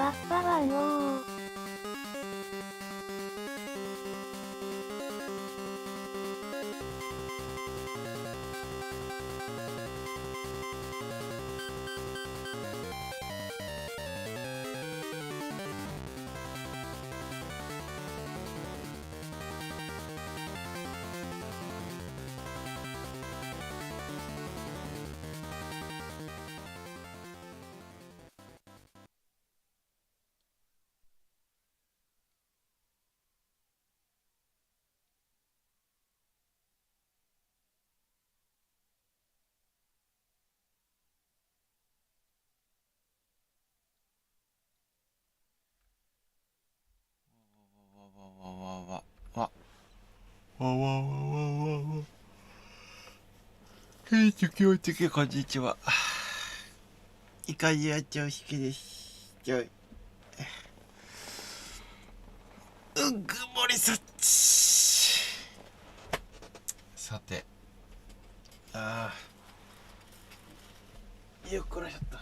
わっぱはもう。今日的こんにちは。いかにやちょうしきです。うんぐもりさっち。さて、よっこらしょった。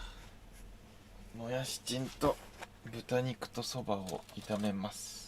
もやしチンと豚肉とそばを炒めます。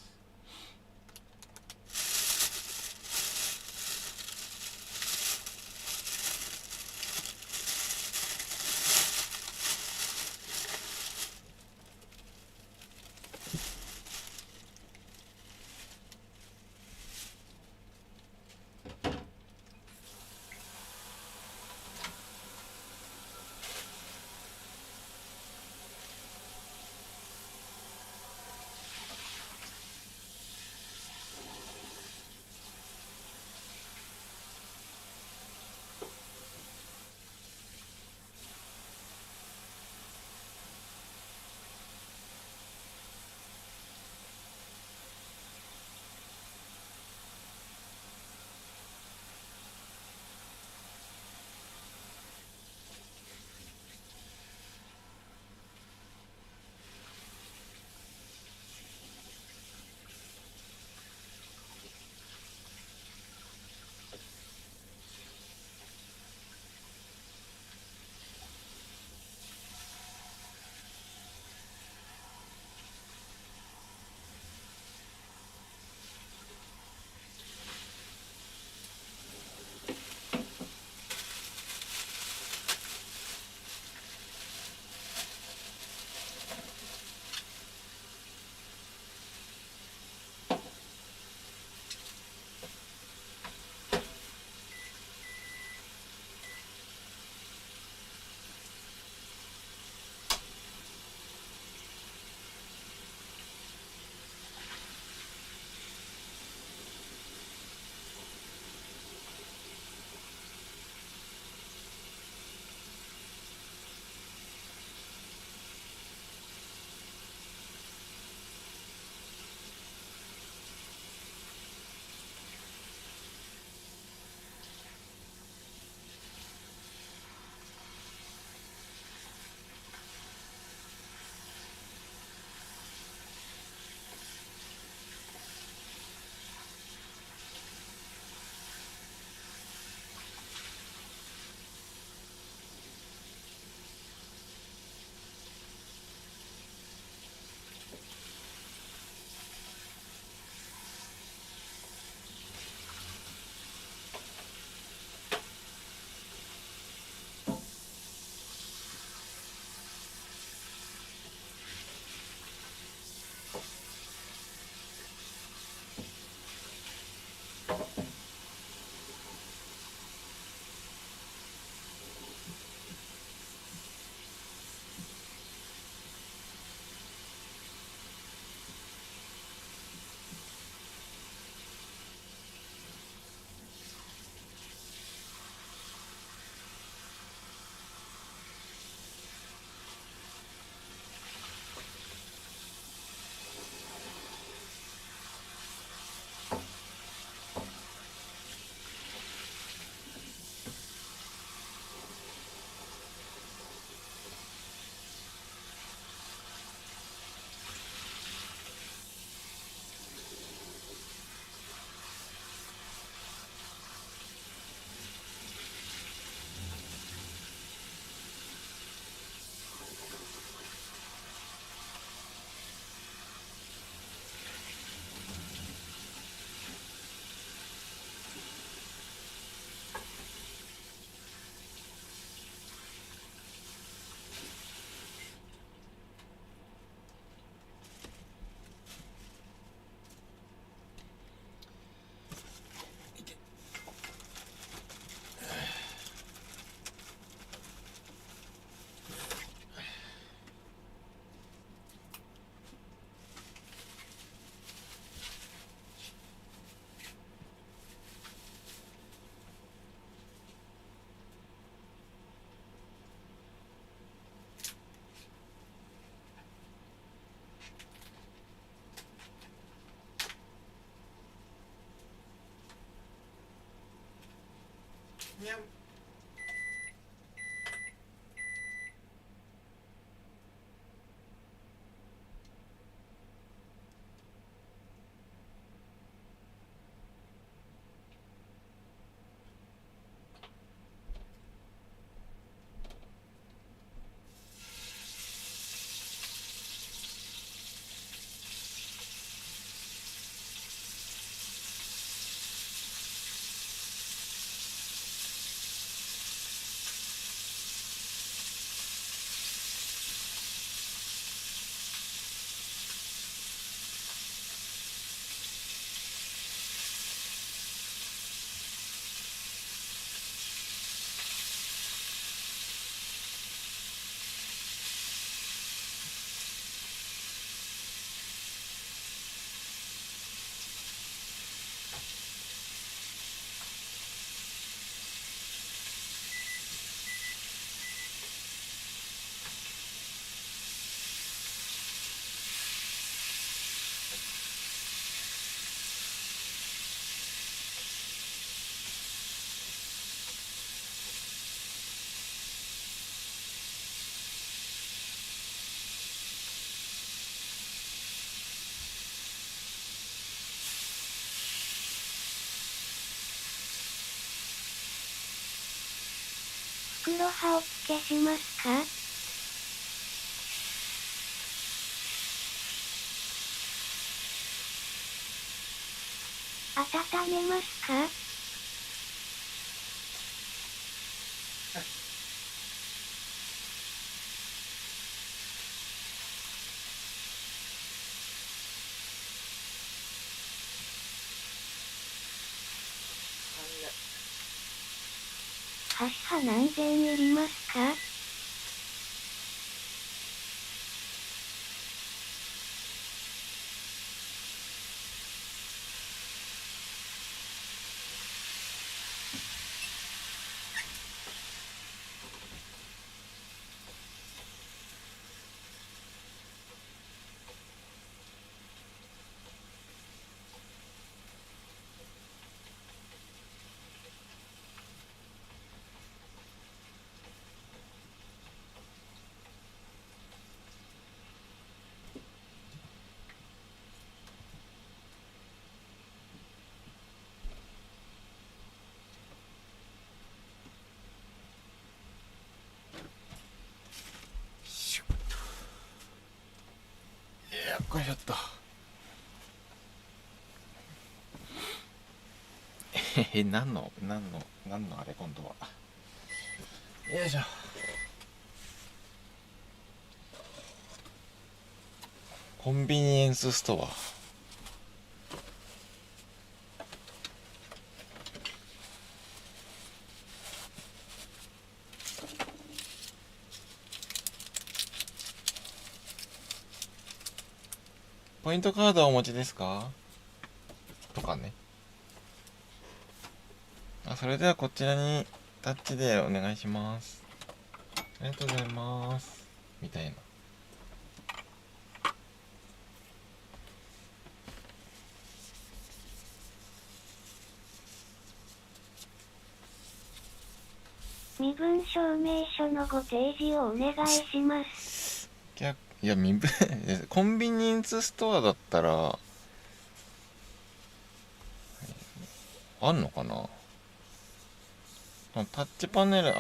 にゃん。袋刃を付けしますか？温めますか？箸刃何千いりますか？よっこいしょっと。何のあれ今度は。よいしょ。コンビニエンスストア。ポイントカードはお持ちですかとかね。それではこちらにタッチでお願いします。ありがとうございます。みたいな。身分証明書のご提示をお願いします。いや、コンビニエンスストアだったら、あんのかな。タッチパネル、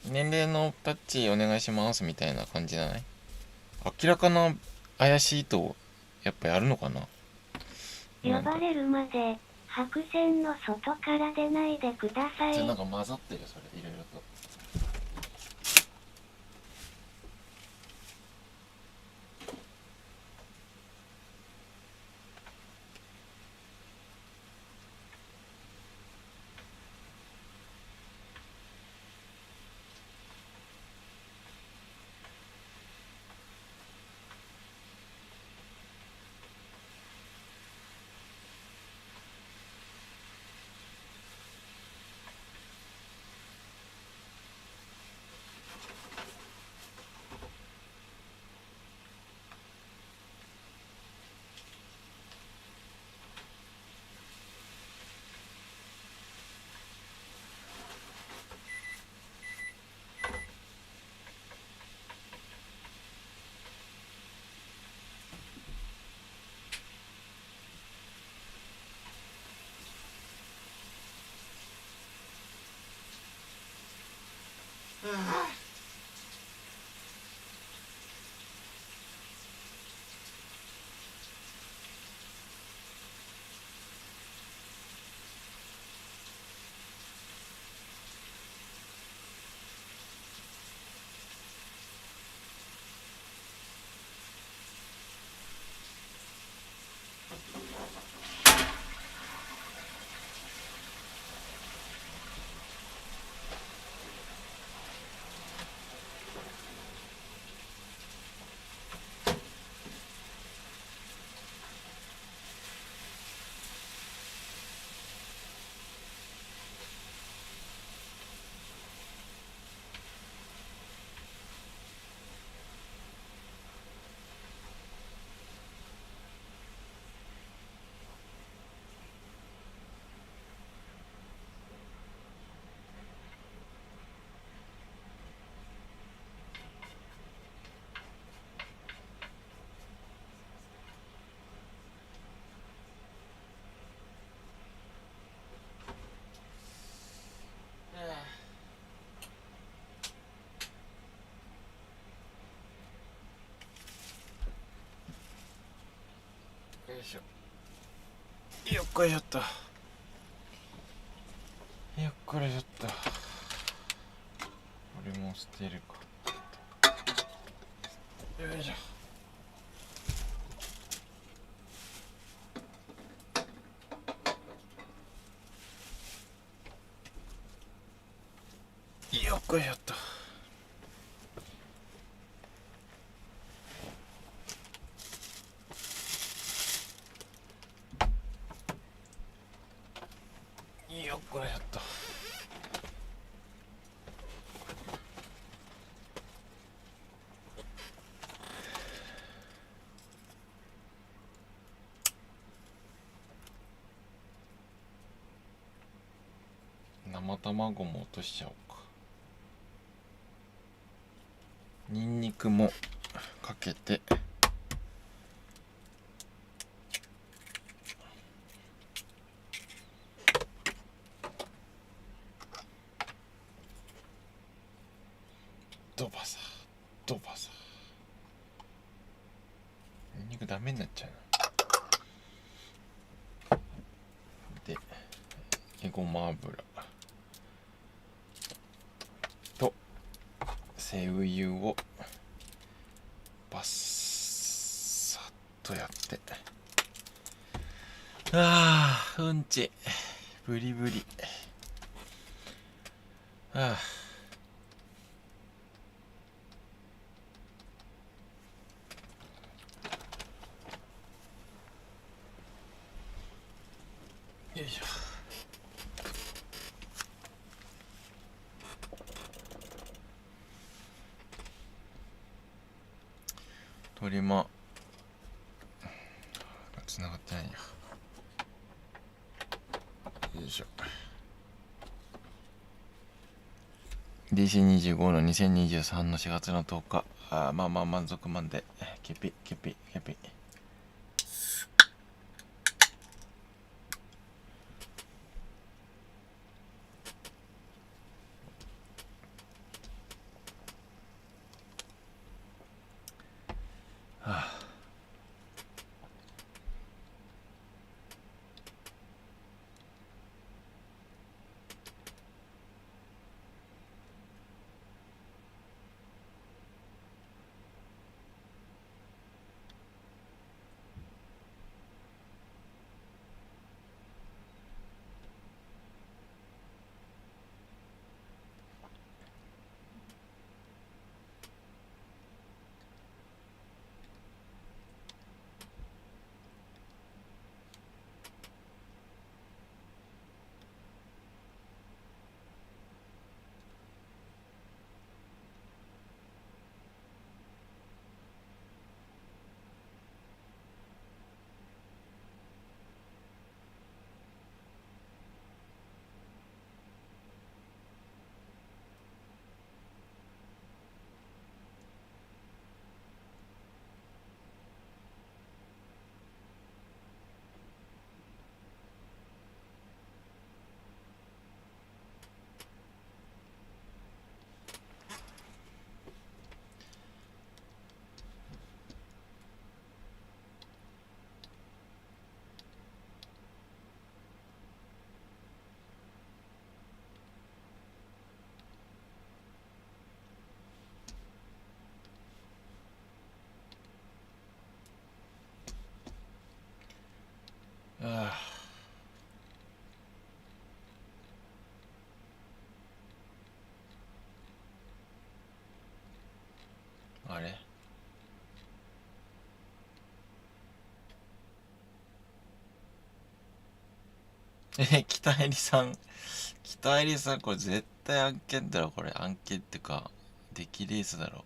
年齢のタッチお願いしますみたいな感じじゃない？明らかな怪しいと、やっぱりあるのかな。呼ばれるまで、白線の外から出ないでください。じゃあなんか混ざってる、それ、いろいろと。いしょ。よっこいしょっと。よっこらしょっと。これも捨てるか。よいしょ。よっこいしょっと。よっこらしょっと。生卵も落としちゃおうか。ニンニクもかけて、ドバサドバサ。ニンニクダメになっちゃうな。でごま油と背ウユをバッサッとやって、うんちブリブリ。よいしょ。鶏ま繋がってないや。よいしょ。DC25 の2023の4月の10日。まあまあ満足満でケピケピケピ。あれ北入さん、北入さん、これ絶対案件だろ。これ案件ってか出来レースだろ。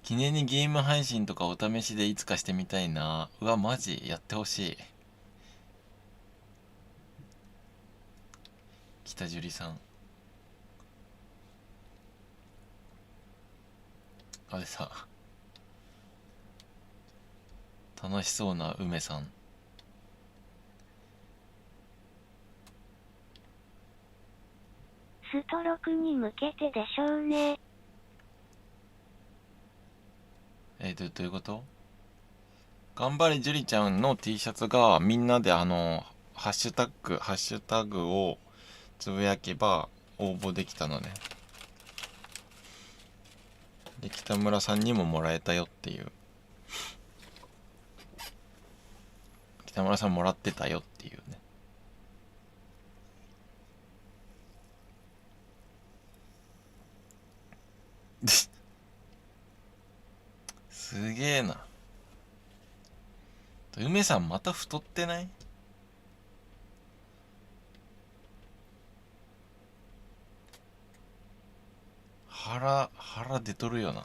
記念にゲーム配信とかお試しでいつかしてみたいな。うわマジやってほしい。北樹里さん、あれさ、楽しそうな梅さん。ストロクに向けてでしょうね。どういうこと？頑張れジュリちゃんの T シャツがみんなでハッシュタグをつぶやけば応募できたのね。で、北村さんにももらえたよっていう。北村さんもらってたよっていうね。すげえな。梅さんまた太ってない？腹出とるよな。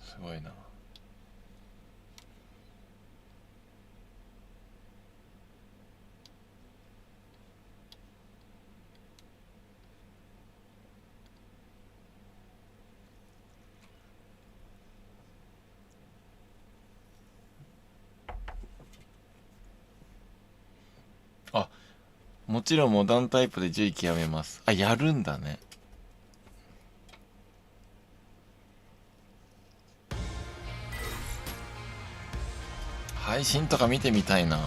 すごいな。あ、もちろんモダンタイプで10位極めます。あ、やるんだね。配信とか見てみたいな。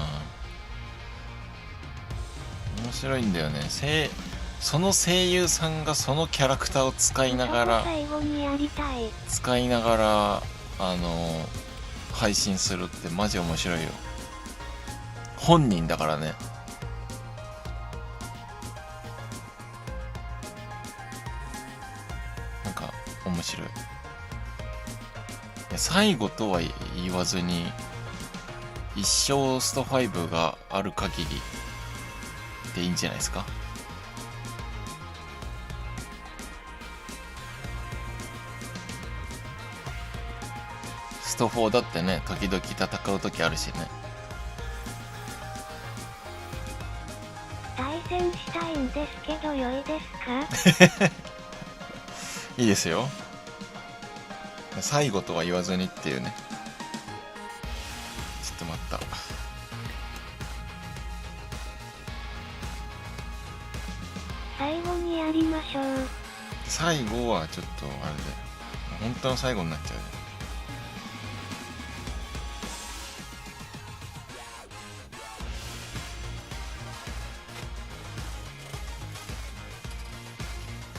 面白いんだよね。その声優さんがそのキャラクターを使いながら配信するってマジ面白いよ。本人だからね。なんか面白い。いや、最後とは言わずに一生スト5がある限りでいいんじゃないですか。スト4だってね、時々戦う時あるしね。対戦したいんですけど良いですか？いいですよ。最後とは言わずにっていうね。ちょっと待った。最後にやりましょう。最後はちょっとあれだよ。本当の最後になっちゃうね。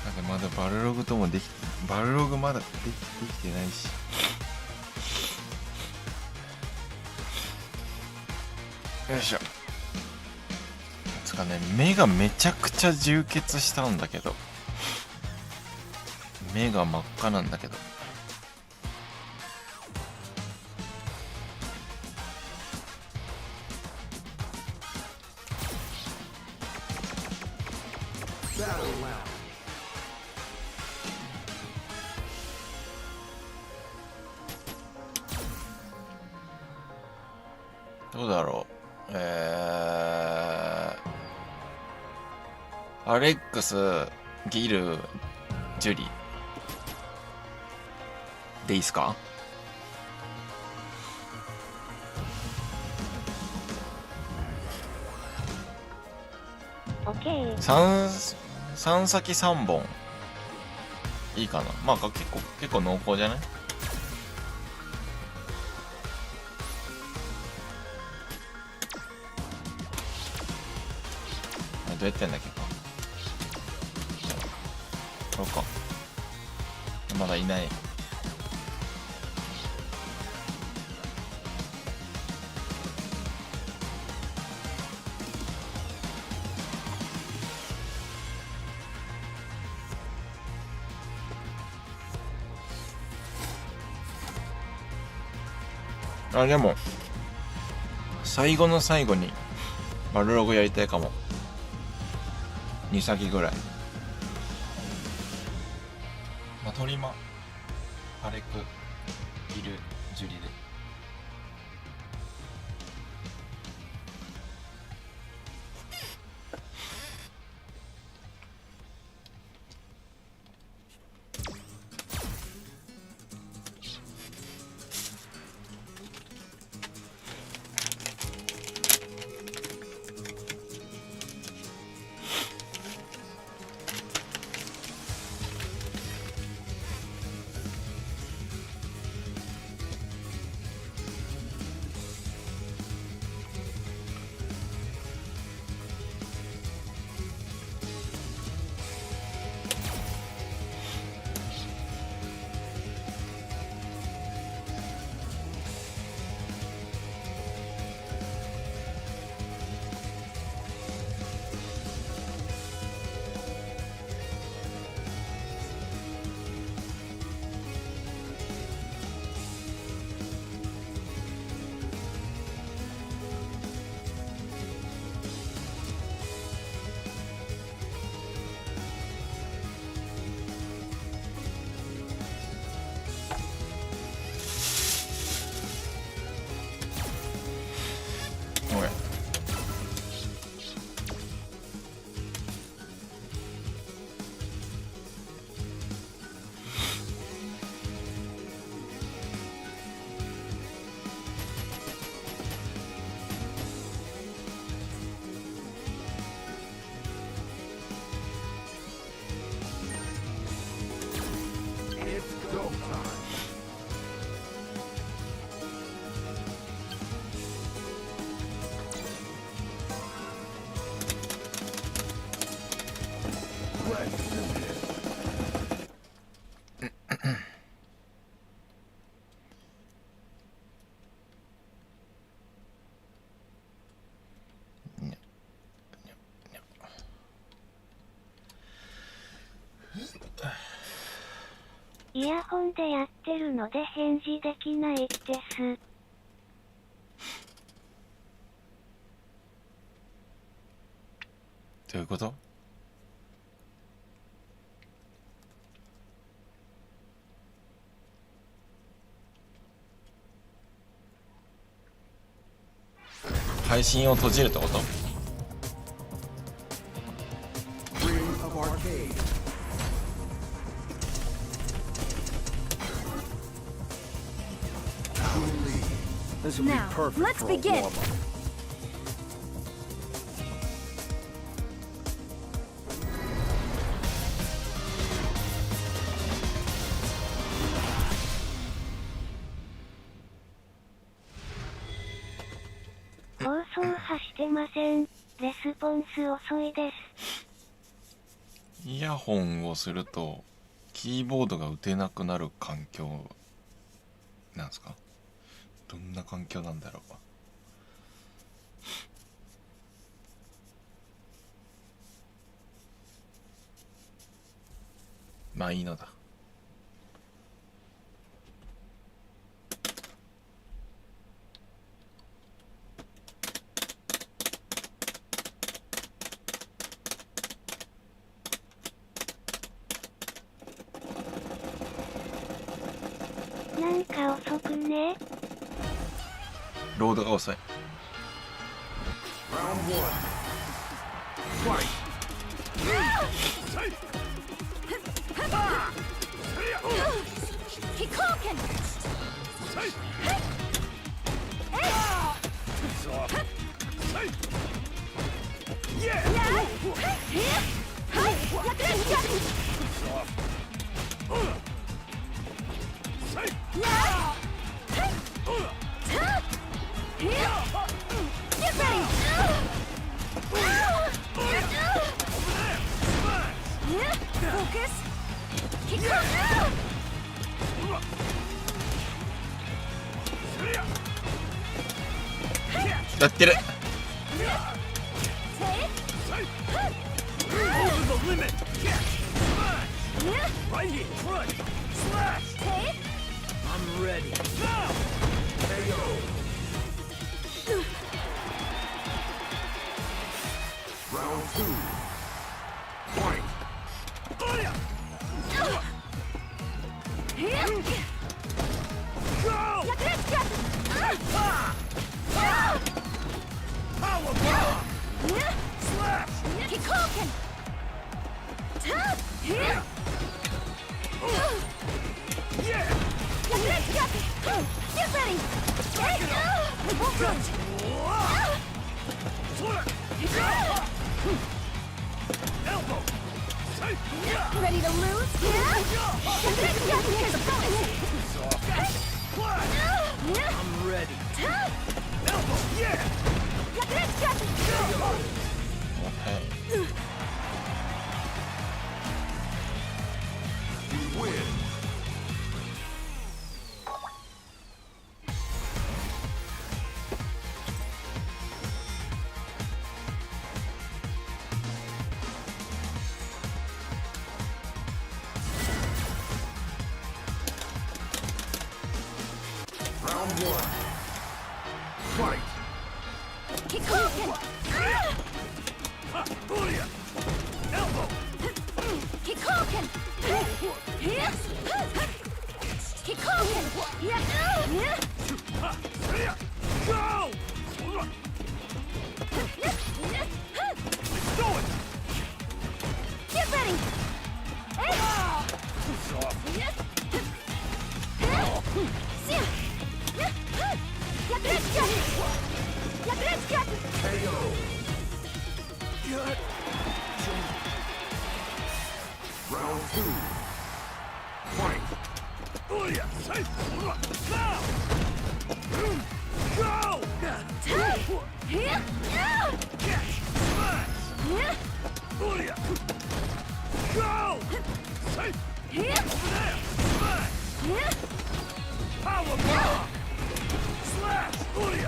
なんかまだバルログまだできてないし。よいしょ。つかね、目がめちゃくちゃ充血したんだけど。目が真っ赤なんだけど。どうだろう。アレックス、ギル、ジュリでいいっすか？オッケー。3先3本いいかな。まあ結構濃厚じゃない？どうやってんだっけか。そうか。まだいない。あ、でも最後の最後にバルログやりたいかも。2先ぐらい。まあ、トリマ、アレク、ギル、ジュリで。イヤホンでやってるので返事できないです。どういうこと？配信を閉じるってこと？Now, let's begin.放送はしてません。レスポンス遅いです。イヤホンをするとキーボードが打てなくなる環境なんですか？どんな環境なんだろう。まあいいのだ。なんか遅くね？ロードが遅い。やってる。Ready to lose? I'm ready. Elbow, yeah. Okay. You win. Round one. Fight. Kikoken! Elbow. Kikoken! Kikoken! Go! Do it! Get ready! Round two. Fight. Now! Go! Go! Power bomb! Slash! Go!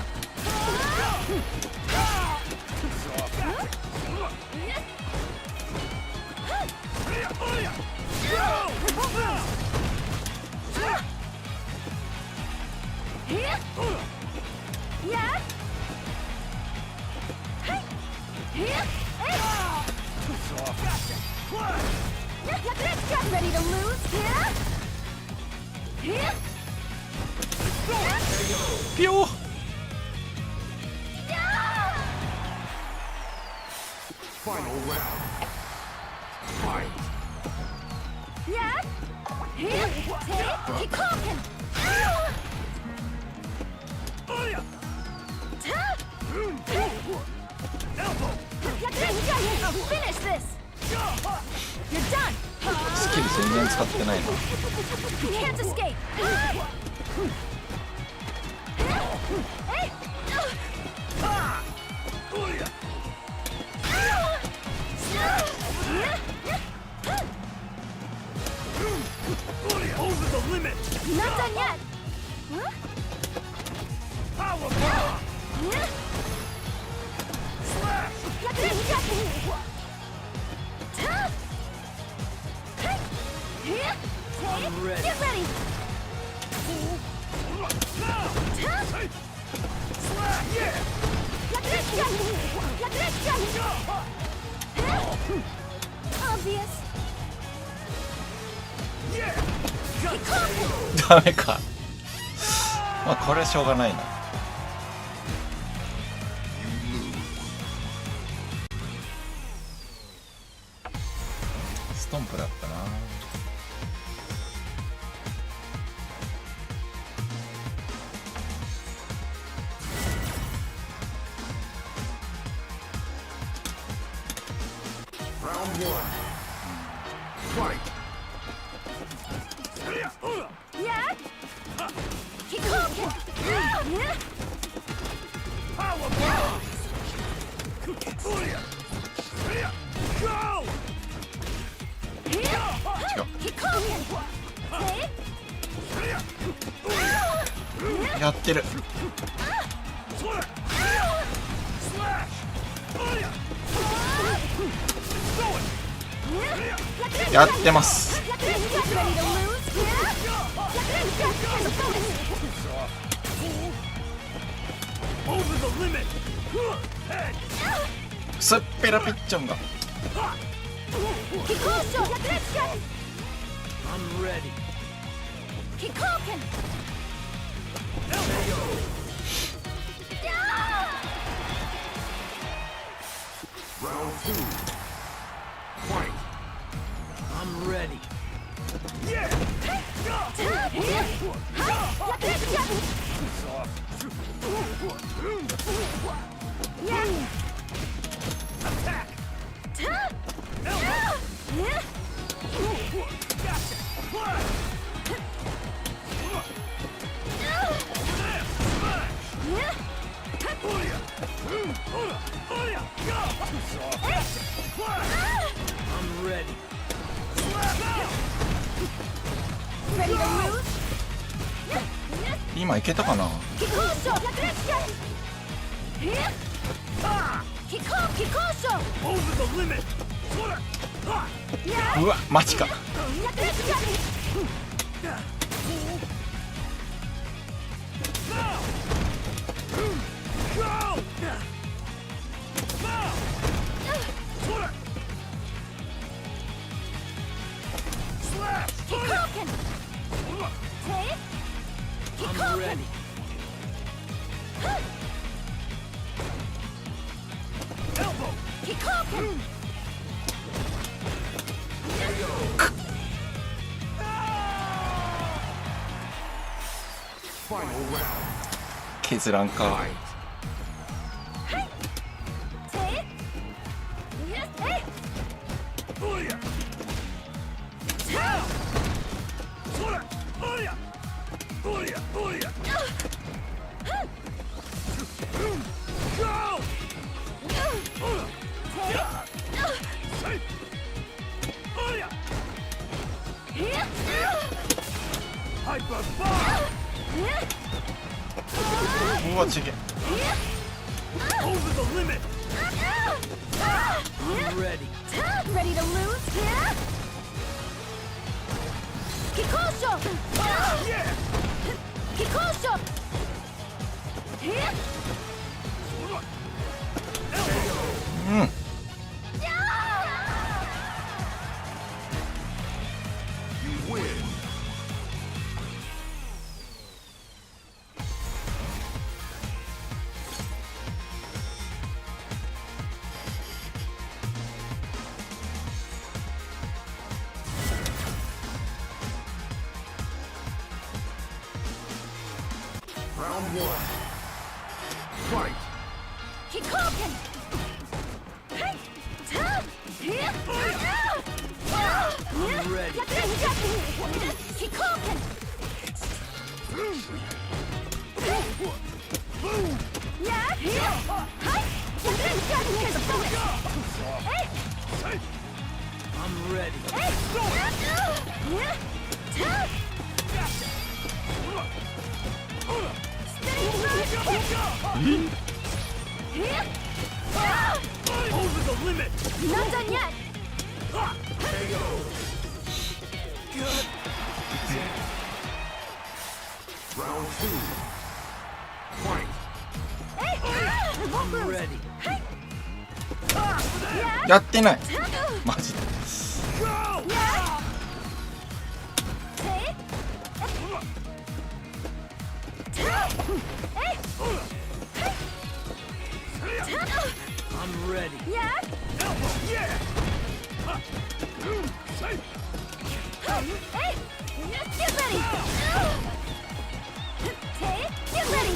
Ready to lose? Yeah? ピョー。 Final round. Fight. Yeah? Here? Take? Keep talking! Oh yeah. Elbow. I'll finish this! You're done! スキル全然使ってないな。 You can't escape! Oh yeah. Over the limit. Not done yet! Power bomb. Slash. I'm ready. Get ready! Now. Slash. Yeah. Obvious. Yeah. ダメか。まあこれはしょうがないな。ストンプだったな。Round one. Fight. Yeah? Keep talking! Power bomb. Go. 違う。 Keep talking! Okay? やってる。 Slash. Do it. やってます。 Ready to lose? Over the limit. Head. すっぺらぴっちょんが。 Keep close! I'm ready. Keep talking! Round two. Fight. I'm ready. Yeah. Attack. Gotcha. Fly. I'm ready. Ready to lose? 今いけたかな。 Keep close! Keep calm! Keep close! Over the limit. うわマジか。 Go. Slap. Keep talking! Take? Keep I'm talking! ready. Elbow. Keep talking! Final round. 削らんか。 Fight. Take? Yes, hey! Booyah. Booyah. Booyah. Booyah. Go. Booyah. Hyper bomb. うわちげ。 Over the limit. I'm ready. Ready to lose? Yeah? Keep close! Yeah. Keep close! うん。Round one. Fight. Kikoken! Hey! Tap! Here! I'm ready. Kikoken! Yeah! Here! Hi! Here's a bonus! Hey! I'm ready. Hey! Yeah! Tap! Here! Over the limit. Not done yet! Good. Round two. Fight. Hey! I won't I'm lose! ready. Yeah! やってない。 Tap! マジで。 Go. Yeah! Hey! Tap! Hey! Tap! I'm ready. Yeah! Elbow. Yeah. Hey! Get ready! Hey! Get ready!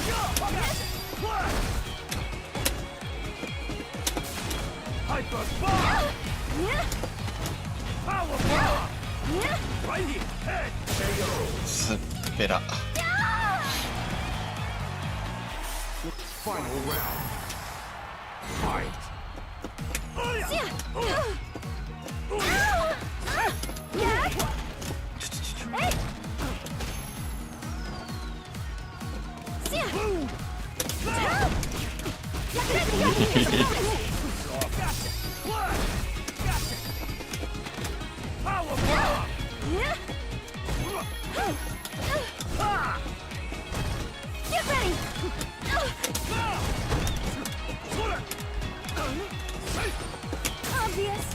Hyper bomb. Yeah! Power bomb. Yeah! Right here. Head. すっぺら。 Final round. Fight. Yeah! Yeah! Hey! Yeah! Tap! Power bomb. Yeah! Get ready! Obvious!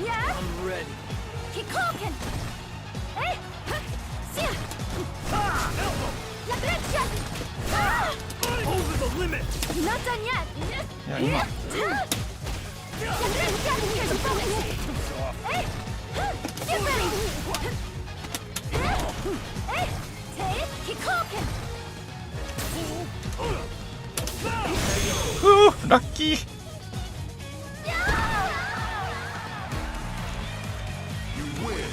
Yeah! I'm ready. Kikoken! Hey! Yeah! Elbow. Ah! Over the limit. Not done yet! いや今 Here's a bonus! Hey! Get ready! Hey! Hey! Kikoken! ふうラッキー。 You win.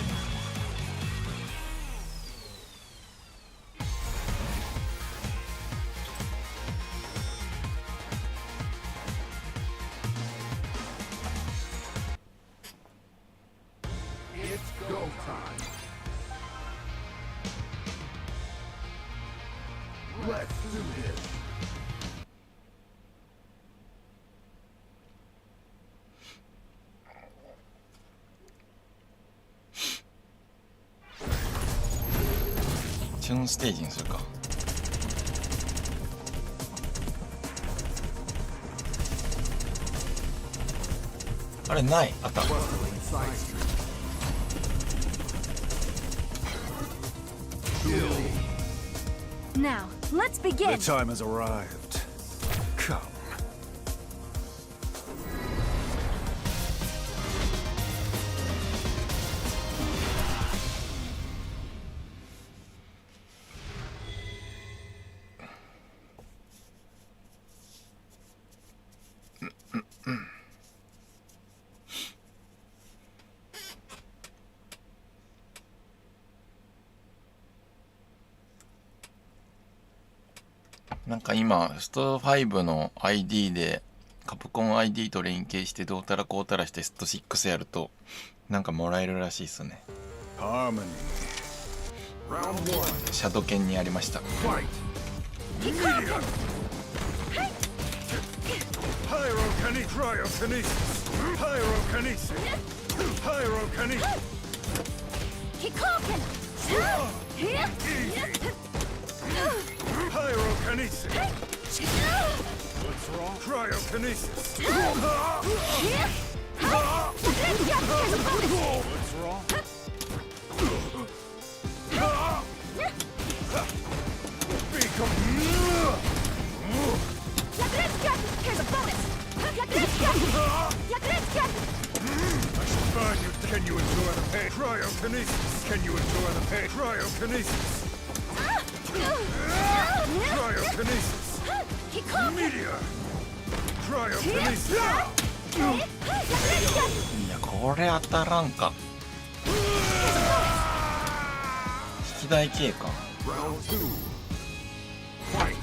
It's go time. Let's do this. チューンステージにするか。あれない。あった。 Bustling side street. Now, let's begin! The time has arrived. Come. なんか今スト5の ID でカプコン ID と連携してどうたらこうたらしてスト6やるとなんかもらえるらしいですね。 Harmony. Round one. シャドケンにありました。 Fight. Pyrokinesis. Cryokinesis. Pyrokinesis. Pyrokinesis. Kikoken! Here! Cryokinesis. What's wrong? Cryokinesis. What's wrong? Become. Here's a bonus. I should burn you. Can you enjoy the pain? Cryokinesis. Can you enjoy the pain? Cryokinesis. Cryokinesis. Meteor. Cryokinesis. いやこれ当たらんか。引き台系か。 Round 2. Fight.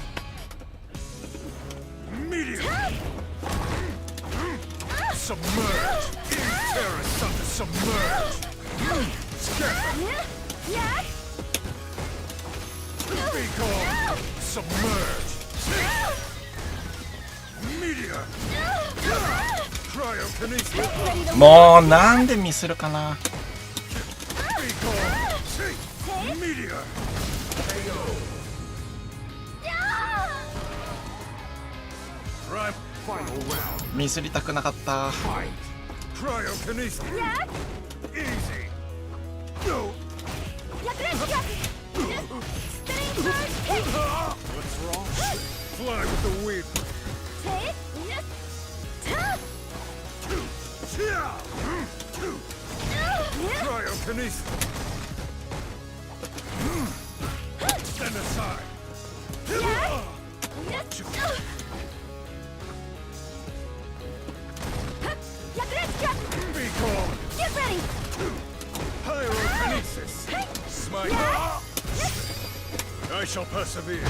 Meteor. Submerge. Terrorists under submerge. Scatter. Recall. Submerge. Meteor. Cryokinesis. もうなんでミスるかな。 Recall. Meteor. Right. Final round. ミスりたくなかった。 Fight. Cryokinesis. Easy. No. What's wrong? Fly with the wind. Cryokinesis. Stand aside. Be calm. Get ready! Pyrokinesis. Smite. I shall persevere.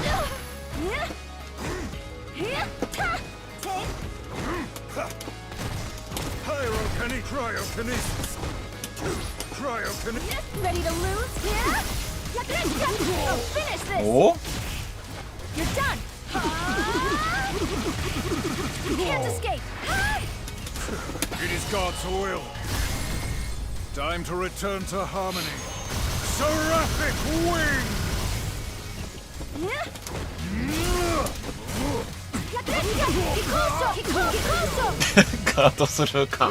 Cryokinesis. Cryokinesis. Ready to lose? Oh, finish this! お You're done! You can't escape! It is God's will. Time to return to harmony. Seraphic wing. ガードするか。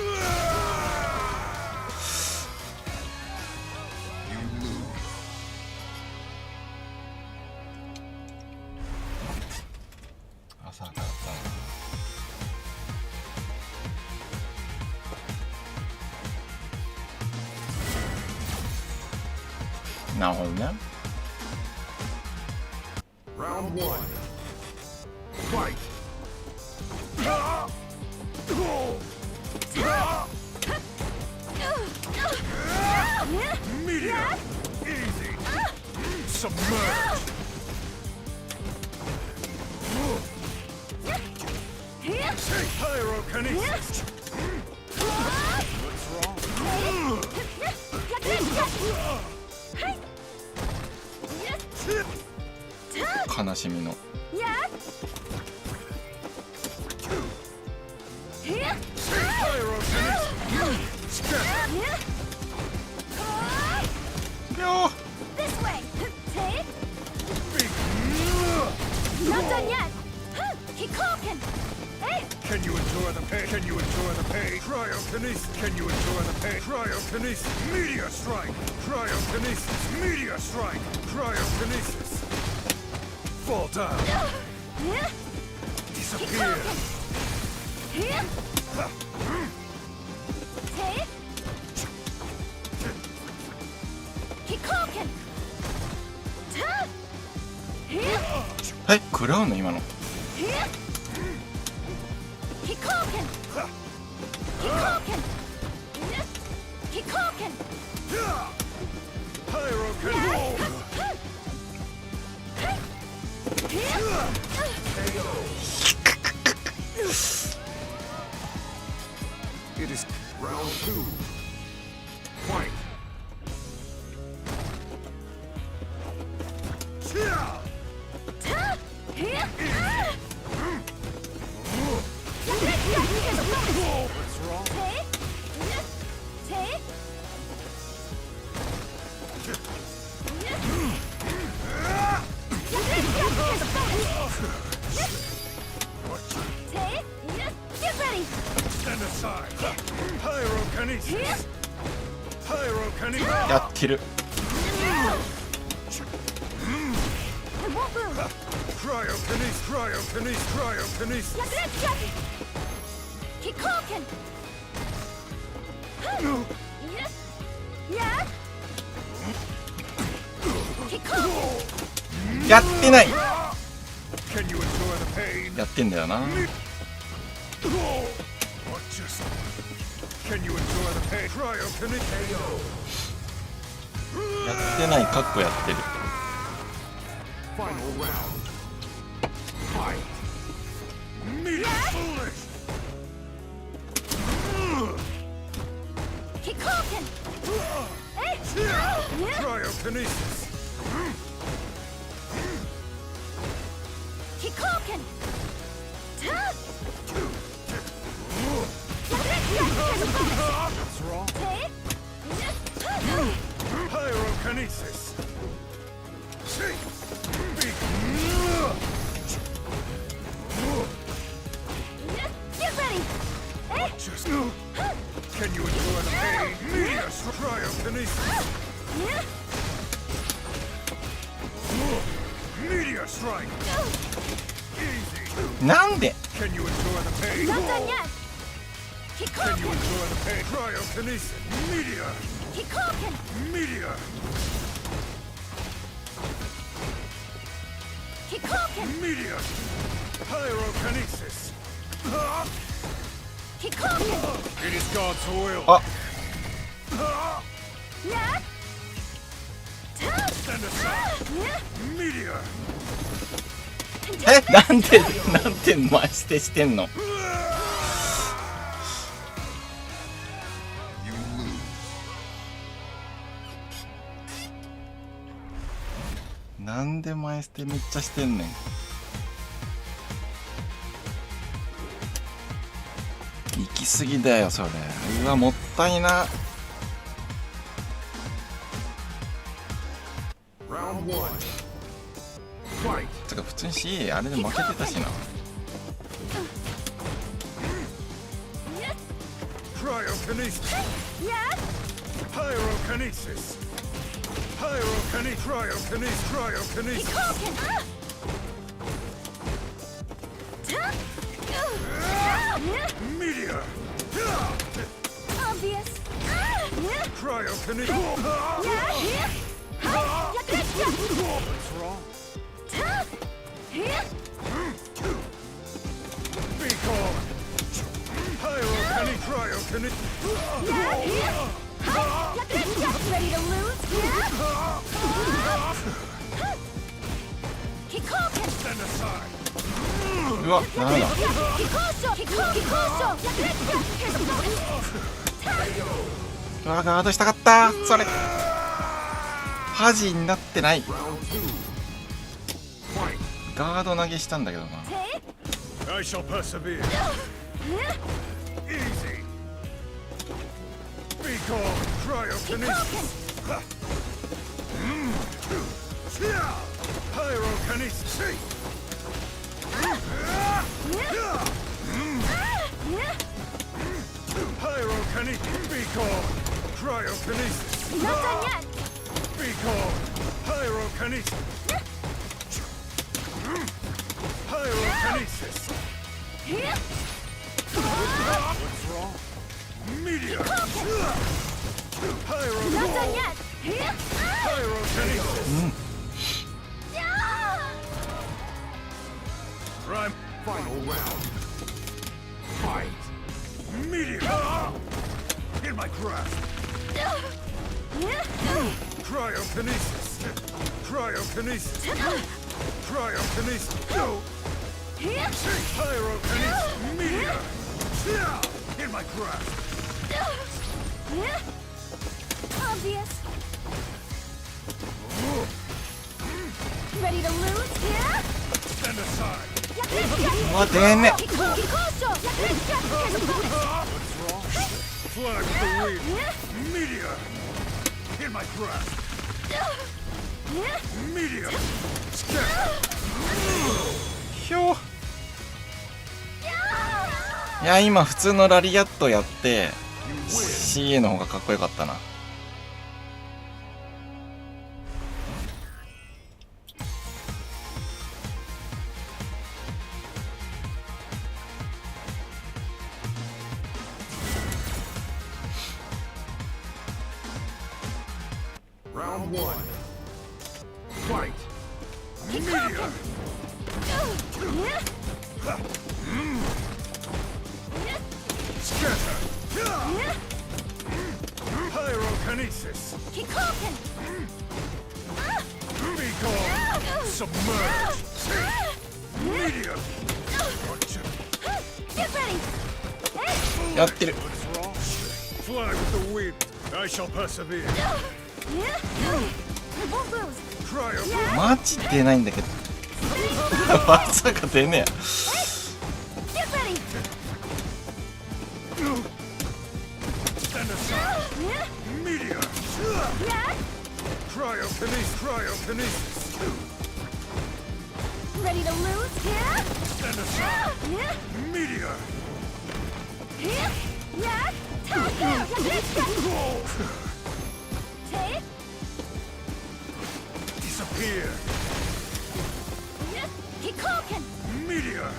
朝からなるほどね。 Round 1. Fight. Meteor. Easy. Submerge. Pyrokinesis. What's wrong? 悲しみの。 よ This way! Not done yet! Keep talking! Hey! Can you enjoy the pain? Can you enjoy the pain? Cryokinesis. Can you enjoy the pain? Cryokinesis. Meteor strike. Cryokinesis. Meteor strike. Cryokinesis. Fall down. Disappear. Keep talking! え、食らうの今の。 Keep talking! Keep talking! Keep talking! Pyrokinesis. It is Round 2. Fight. What's wrong? やってる。 やってない。やってんだよな。やってないかっこやってる。 Final round. Fight. Cryokinesis. What's wrong? Pyrokinesis. Get ready! Just can you endure the pain? Meteor cryokinesis. Meteor strike. Easy. なんで Can you endure the pain? Not done yet! Can you endure the pain? Cryokinesis. Meteor. Meteor. Meteor. Pyrokinesis. It is God's will. あ Stand aside. Meteor. なんで回してんの。 You lose. なんで前捨てめっちゃしてんねん。行き過ぎだよそれ。うわもったいな。 Round 1. Fight. つか普通に CA あれで負けてたしな。 Cryokinesis. Pyrokinesis. Pyrokinesis. Cryokinesis. Meteor. Obvious! Cryokinesis. What's wrong? Be calm. Pyrokinesis. Cryokinesis. Ready to lose? Stand aside. うわダメだ。うわガードしたかった。それハジになってない。 Round 2. Fight. ガード投げしたんだけどな。 I shall persevere. Easy. Be calm. Cryokinesis. Pyrokinesis. Pyrokinesis. Be calm. Cryokinesis. Not done yet! Be calm. Pyrokinesis. Pyrokinesis. What's wrong? Meteor. Not done Pyrokinesis. yet! Pyrokinesis. Prime. Final round. Fight. Meteor. In my grasp. Cryokinesis. Cryokinesis. Cryokinesis. Go. Pyrokinesis. Meteor. In my grasp. Obvious! Ready to lose? Stand aside. うわ出んね。 What's wrong? Fly with the wind. Meteor. In my grasp. Meteor. Scatter. ひょー。いや今普通のラリアットやって CA の方がかっこよかったな。Round one. Fight. Meteor. Scatter. Pyrokinesis. Be gone. Submerge. Meteor.やってる。 Fly with the wind. I shall persevere. Cryo. マジ出ないんだけど。まさか出ねえや。 Stand aside. Meteor. Cryokinesis. Ready to lose here? Stand aside. Meteor. Disappear. Meteor.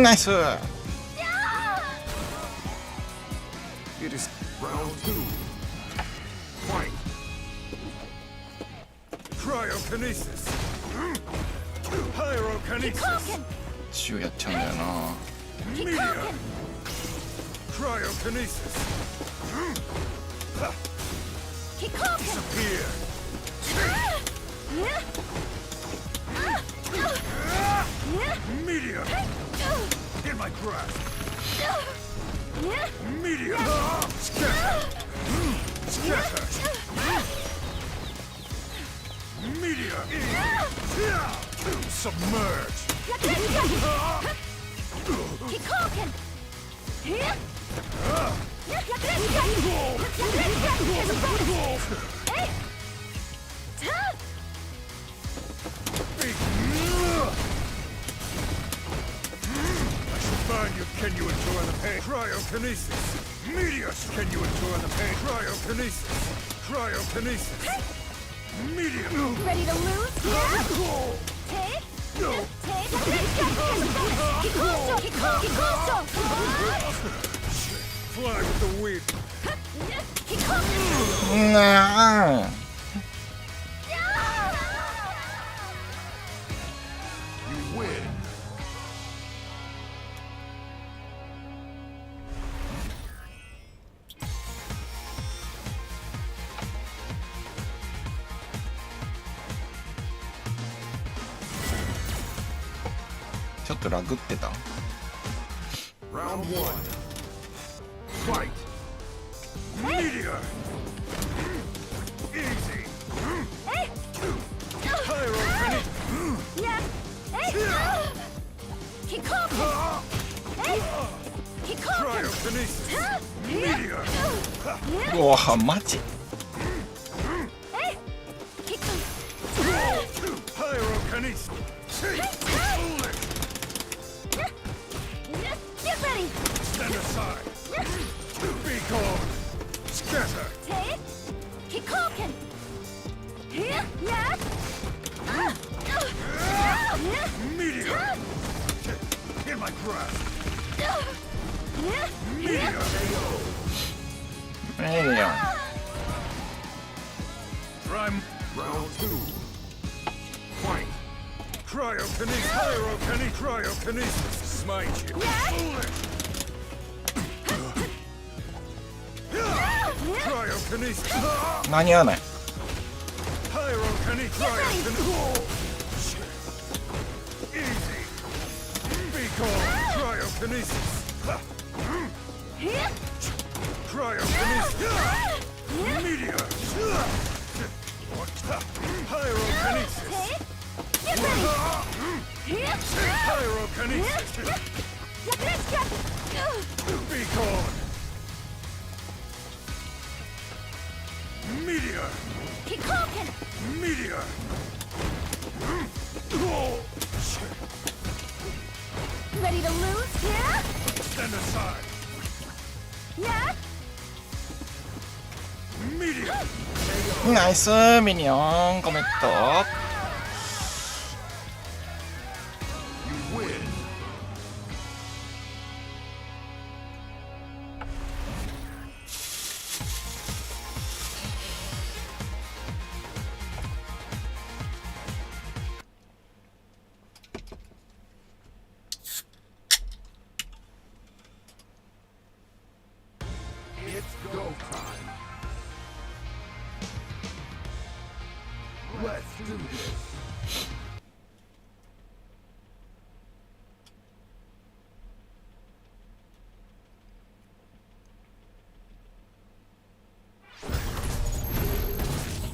ナイス。 It is Round two. Fight. cryokinesis. Pyrokinesis. 週やっちゃうんだよな。 Meteor. Cryokinesis. Disappear. Meteor. In my grasp. Meteor. Scatter. Scatter. Meteor. Submerge. Burn you, can you endure the pain? Cryokinesis. Meteors, can you endure the pain? Cryokinesis. Cryokinesis. Meteor. Ready to lose here? Take. Fly with the wind. なあ。 You win. ちょっとラグってた。 Round one. Fight. Meteor. Easy. Pyrokinesis. Cryokinesis. Meteor. うわマジ。 Pyrokinesis. Foolish. Get ready! Stand aside. Be gone. Scatter. Take. Kikoken! Here! Yeah! Meteor. In my grasp. Meteor. いいよ。 Prime. Round two. Fight. Cryokinesis. Cryokinesis. Smite you. Foolish. Cryokinesis. 間に合わない。 Pyrokinesis. Easy. Be gone. Cryokinesis. Cryokinesis. Meteor. Pyrokinesis. Get ready! Pyrokinesis. Be gone. Meteor. Kikoken! Meteor. Ready to lose here? Stand aside. Yeah! Meteor. ナイスミニオンコメント。 You win. い time. Let's do this.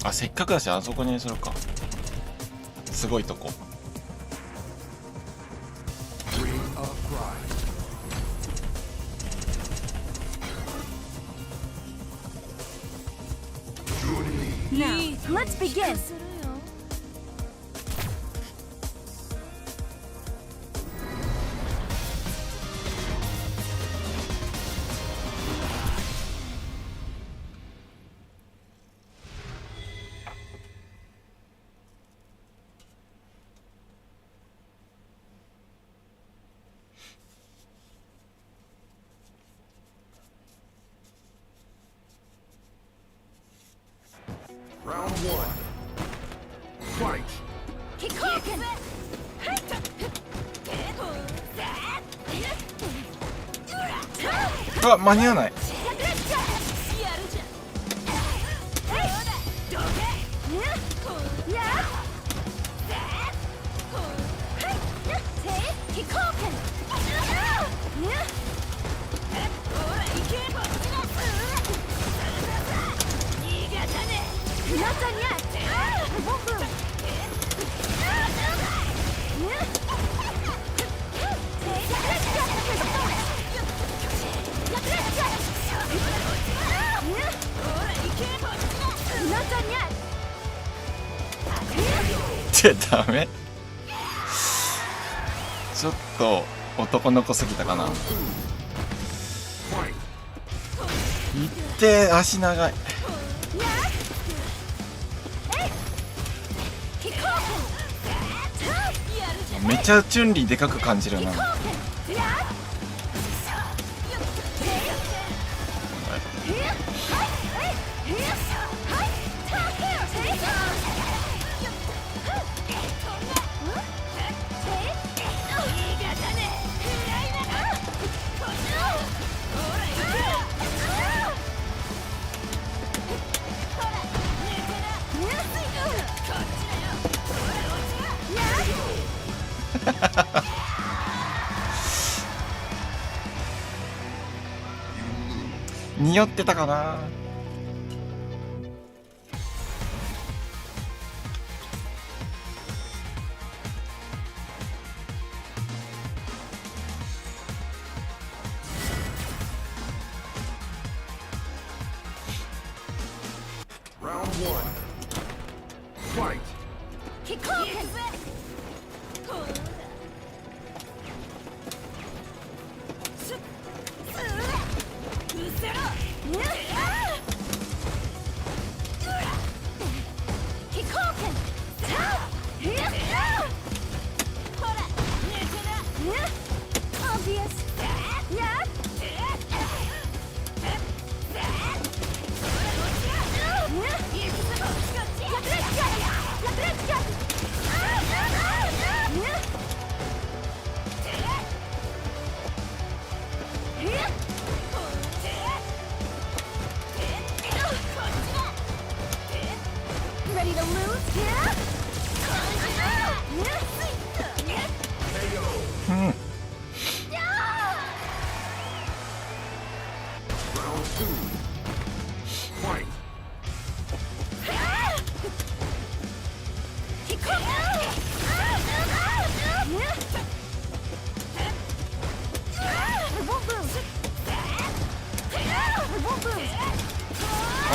あ、せっかくだしあそこにするか。すごいとこ。Bring a prize. Now, let's begin. Round one. Fight. Kikoken! うわ、間に合わない。ダメ。ちょっと男の子すぎたかな。いってー、足長い。めちゃチュンリーでかく感じるな。匂ってたかな。Round one. Fight. Ready to lose? Yeah? うん。Round two. Fight.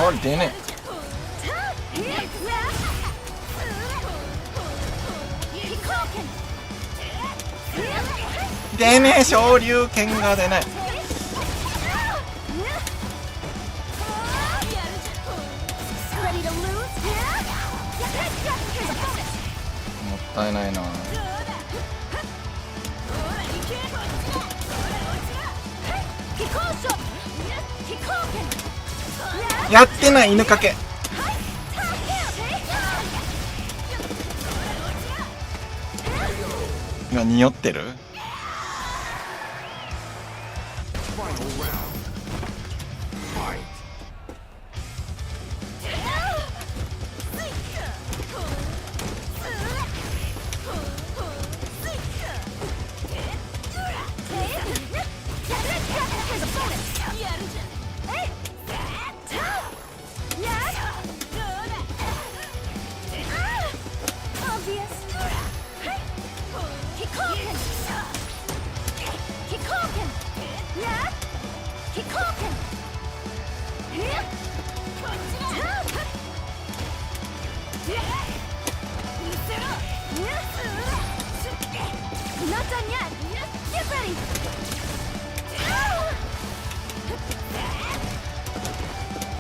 あ、出ねえ。出ねえ、昇竜拳が出ない。もったいないな。やってない、犬かけ。今匂ってる。Final round. Fight.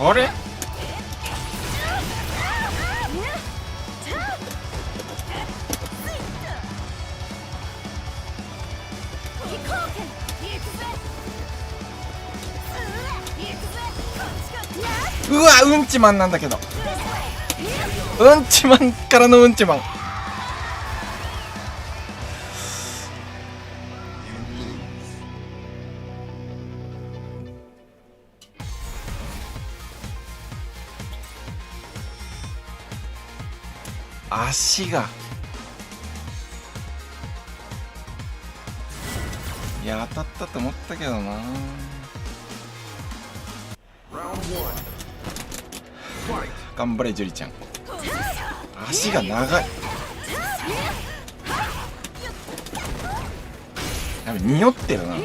あれうわ、うんちマンなんだけど、うんちマンからのうんちマン。足が、いや当たったと思ったけどな。頑張れジュリちゃん、足が長い。やべ、匂ってるな。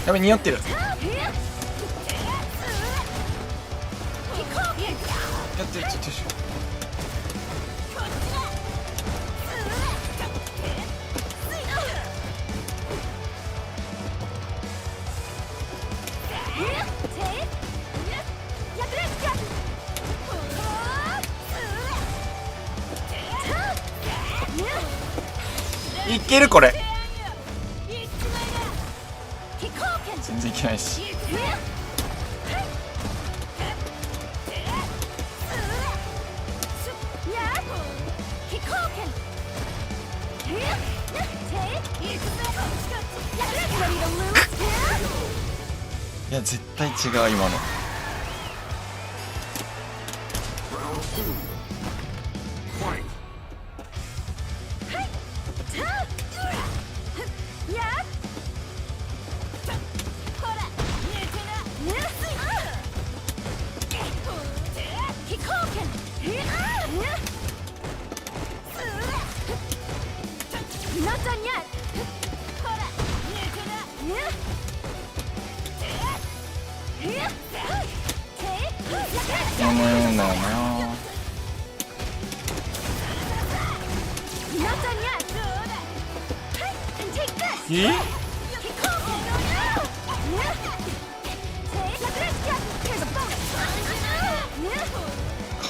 やべ、匂ってる。やってる、ちょっと。いけるこれ。全然いけないし。いや絶対違う今の。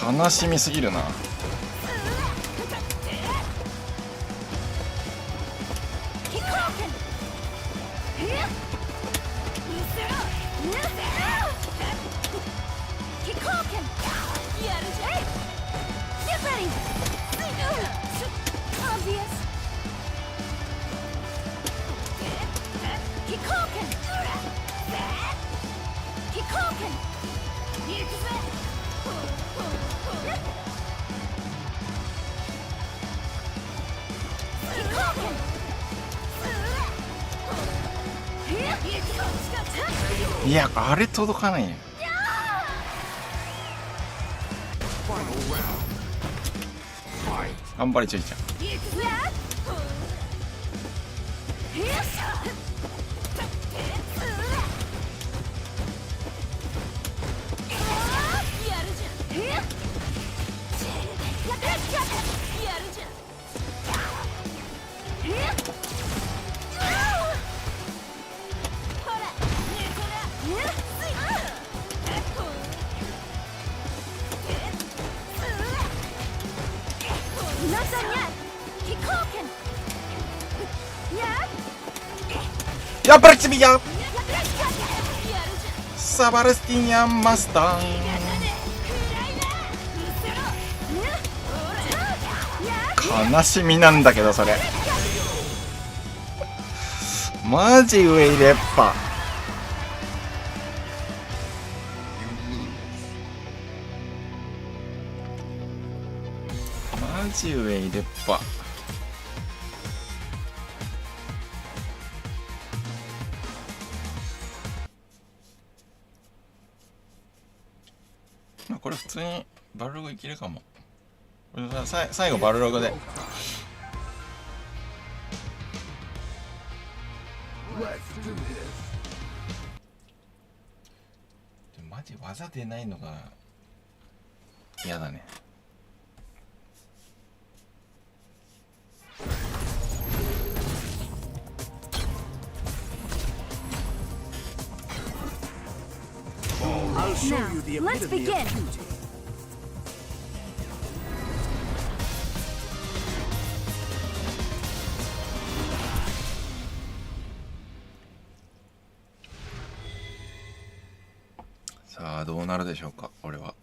悲しみすぎるな。いやあれ届かないよ。頑張れちょいちゃん。やっぱりチビやサバルスティンヤンマスターン。悲しみなんだけどそれマジ上入れっぱ。マジ上入れっぱ。これ普通にバルログいけるかも。これ最後バルログで。Let's do this. 技出ないのが嫌だね。I'll show you the let's epitome begin. of beauty. さあどうなるでしょうか。俺は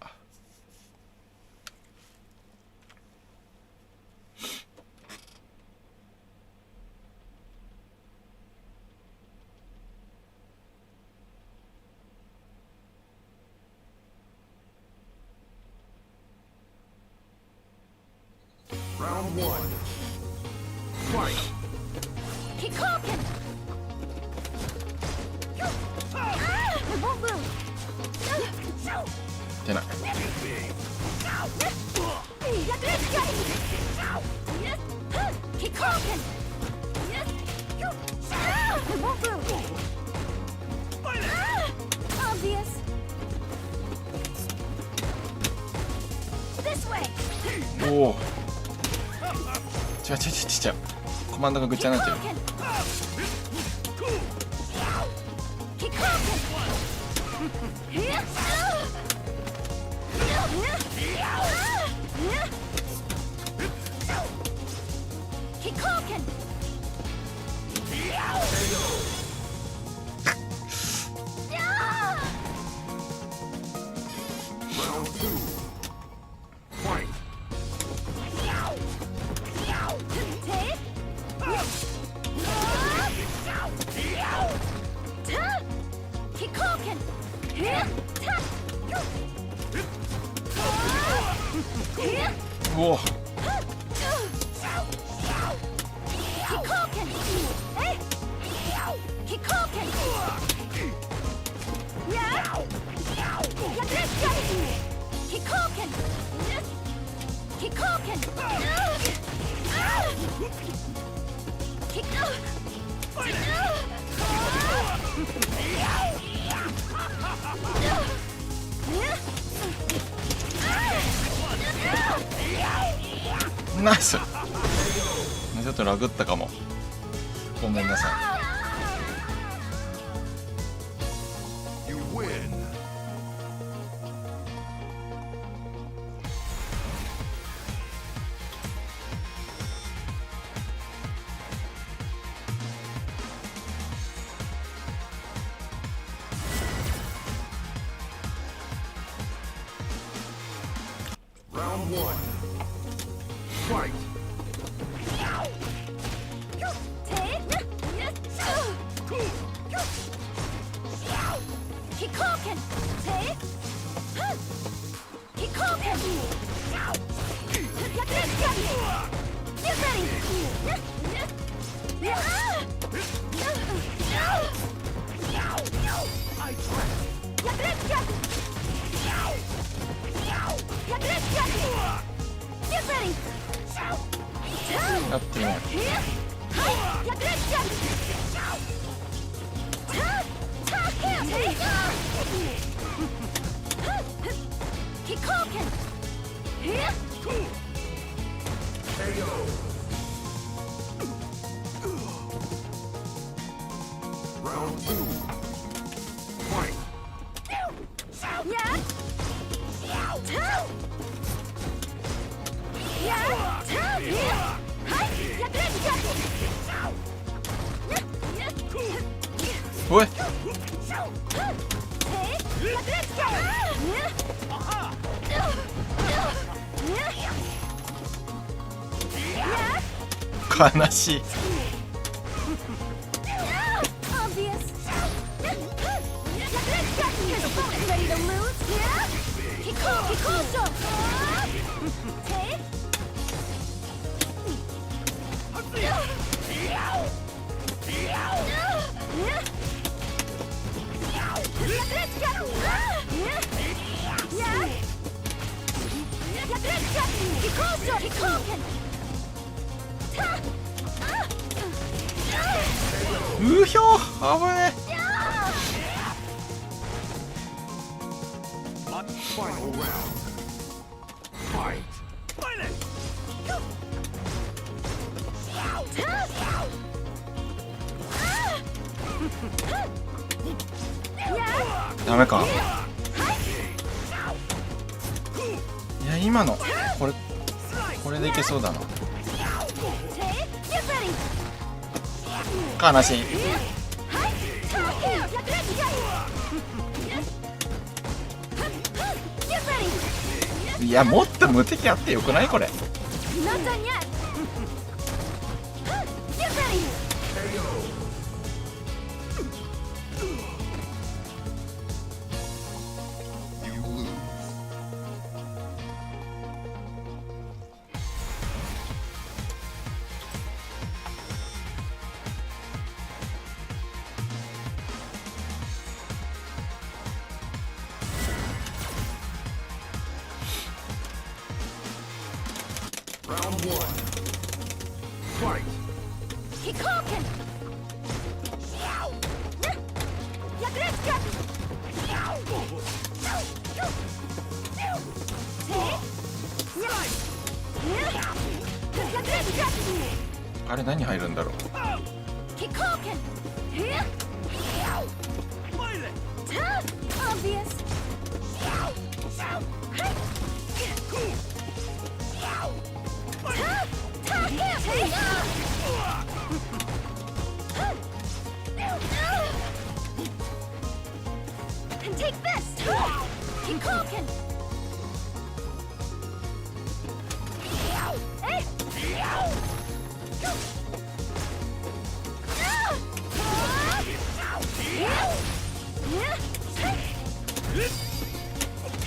Round one. Fight. Keep talking. It won't move. 出ない。 Keep talking. It won't move. Obvious. This way. おお。違う。コマンドがぐっちゃになってる。 Keep talking. Here. Keep talking. Round two. Fight. Keep talking. Here. おお。 Keep talking. Hey. Keep talking. Yeah. Keep talking. Keep talking. Keep ナイス。ちょっとラグったかも。ごめんなさい。 You win. Round one. Fight. Keep talking. Keep talking. Get ready. I trap. Get ready. やってない。 Keep talking. Here. KO. Round two. Fight. Yeah.おい。 悲しい。 うひょー、危ねえ。Final round. Fight. Yeah. ダメか。いや今のこれでいけそうだな。 Take. Get ready. 悲しい。 Get ready. いやもっと無敵あってよくないこれ。 Not done yet. Get ready. You lose. Round one. Fight. Keep talking. Get ready. Get. Get ready. Get. あれ何入るんだろう。 Keep talking. Obvious. And take this. Keep talking. Hey.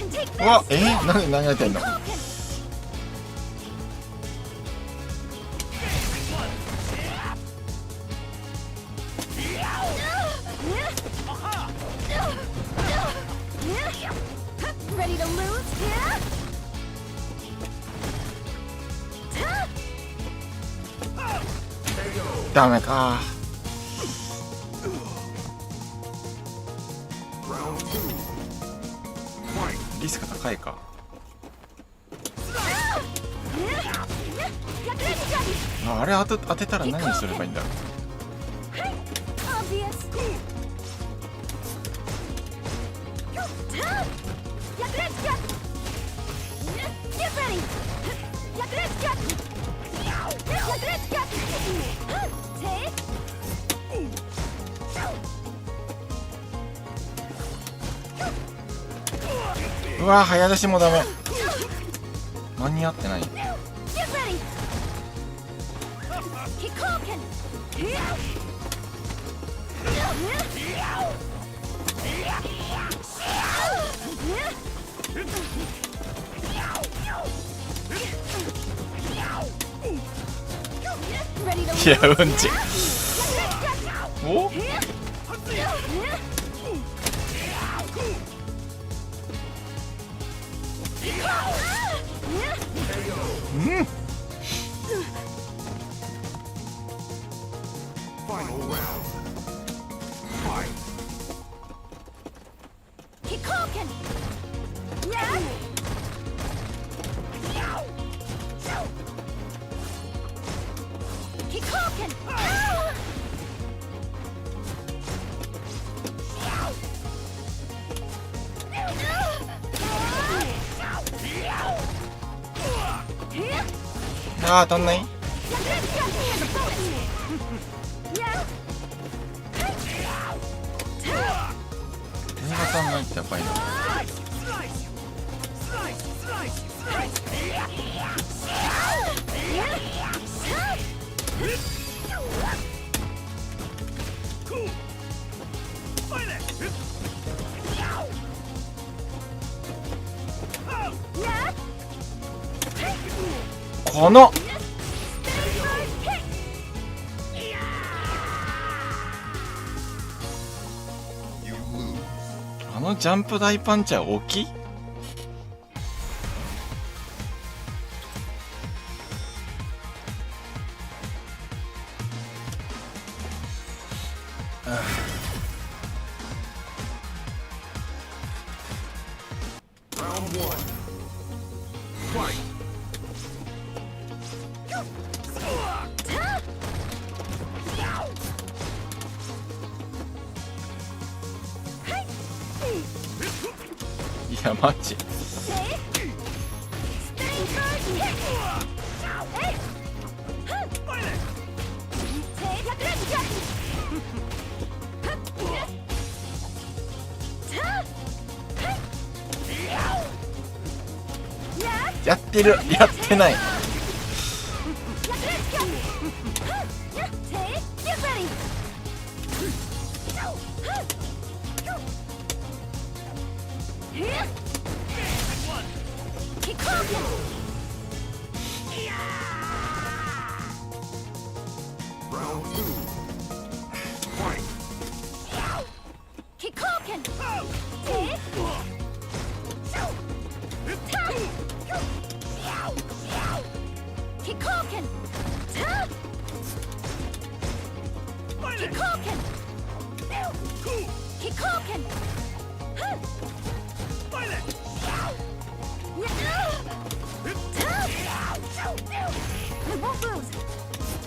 And take うわ this. 何やってんの。 Ready to lose? Yeah. ダメか。 Round two. Fight. リスク高いか。 Get ready. あれ当てたら何すればいいんだろう。 Obvious. Get ready. Get ready. Get ready. Get ready. Take. うわ早出しもダメ。間に合ってない。 Get ready. Keep talking. Ready to いやうんち。おうん。 Final round. Fight. Keep talking. Yeah. Keep talking.あー当たんない。 Yeah. 点が当たんないってやばいな。 このあのジャンプ大パンチは大きい。Round Fight. いやマジやってる、やってない。Round 2. Fight.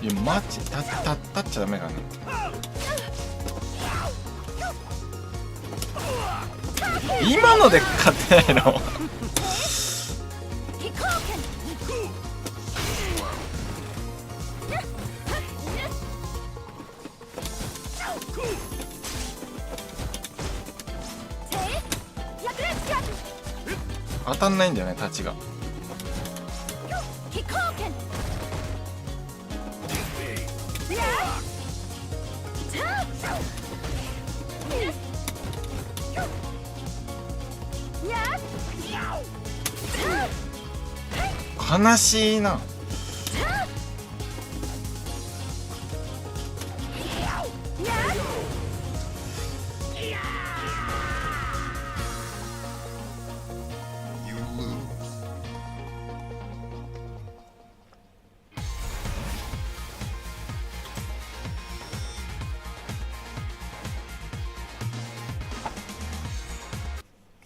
いやマジ立っちゃダメかな。今ので勝てないの当たんないんだよね、太刀が。悲しいな。You lose.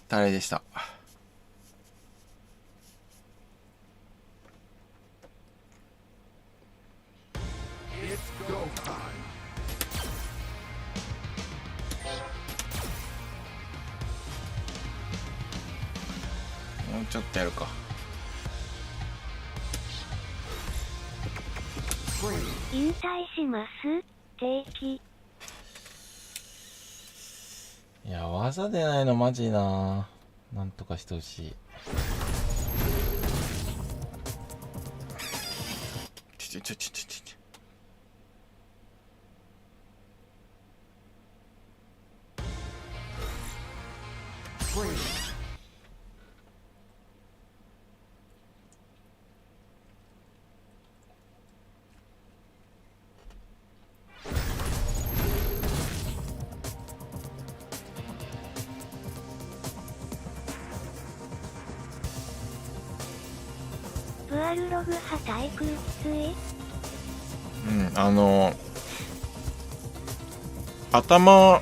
誰でした。もうちょっとやるか。引退します定期。いや技出ないのマジな。なんとかしてほしい。ちょ。ブアルログ派対空きつい。頭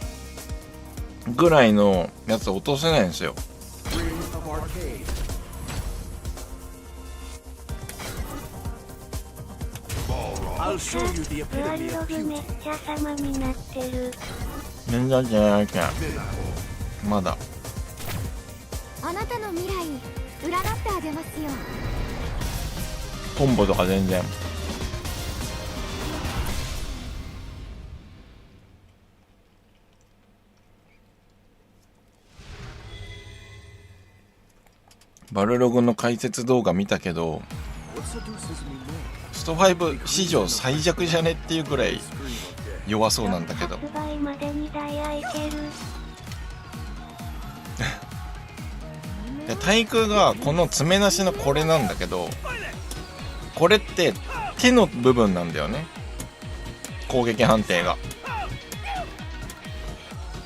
ぐらいのやつ落とせないんですよ。 Ring of Arcade. ブアルログめっちゃ様になってる。全然じゃないけんまだ。あなたの未来占ってあげますよ。コンボとか全然。バルログの解説動画見たけど、スト5史上最弱じゃねっていうくらい弱そうなんだけど。発売までにダイヤいける。で対空がこの爪なしのこれなんだけど、これって手の部分なんだよね、攻撃判定が。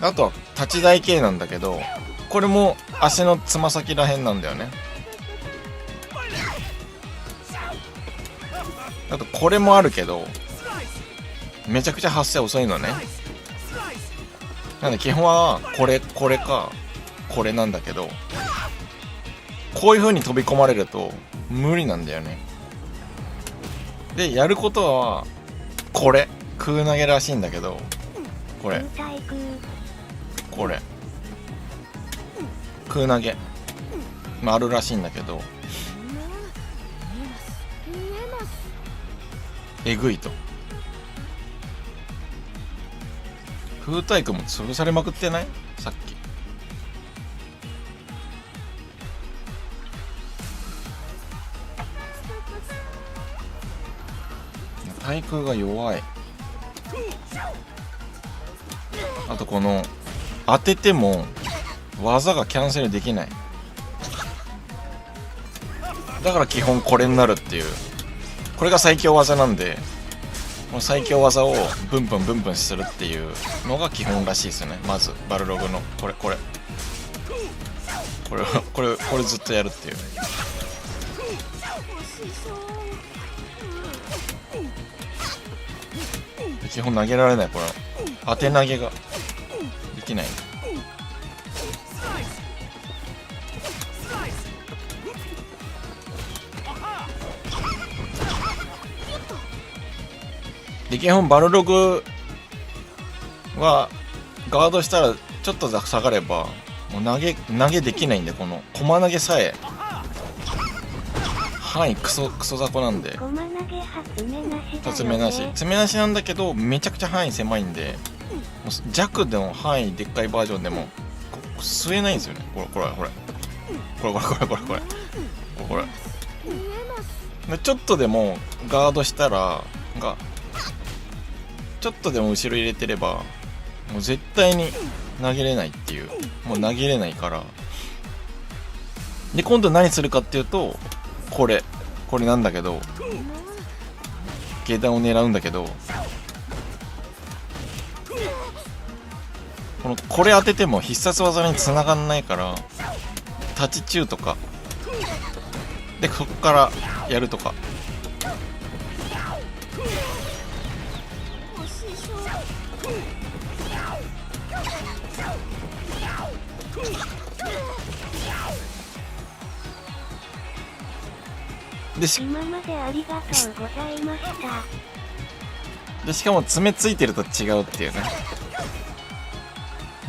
あとは立ち台系なんだけど、これも足のつま先らへんなんだよね。あとこれもあるけどめちゃくちゃ発生遅いのね。なんで基本はこれかこれなんだけど、こういう風に飛び込まれると無理なんだよね。でやることはこれ空投げらしいんだけど、これ空投げ、まあ、あるらしいんだけど、えぐいと。空対空も潰されまくってない？さっき対空が弱い。あとこの当てても技がキャンセルできない。だから基本これになるっていう。これが最強技なんで、この最強技をブンブンブンブンするっていうのが基本らしいですよね。まずバルログのこれずっとやるっていう。基本投げられない。これ当て投げができない。で基本バルログはガードしたらちょっと下がればもう投げできないんで、この駒投げさえ範囲クソ雑魚なんで、詰めなしなんだけどめちゃくちゃ範囲狭いんで、もう弱でも範囲でっかいバージョンでも吸えないんですよね。これちょっとでもガードしたらちょっとでも後ろ入れてればもう絶対に投げれないっていう、もう投げれないから。で今度何するかっていうと、これなんだけど、下段を狙うんだけど、これ当てても必殺技に繋がんないから、立ち中とかでそこからやるとか。で今までありがとうございました。でしかも爪ついてると違うっていうね。だか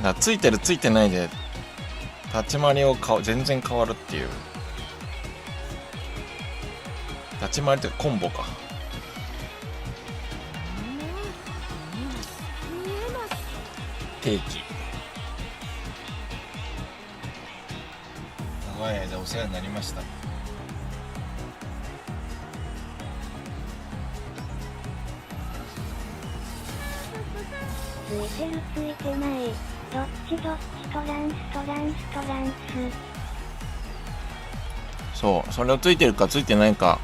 らついてるついてないで立ち回りを全然変わるっていう。立ち回りというかコンボか。定期。長い間お世話になりました。ついてるついてない、どっちトランス。そう、それをついてるかついてないか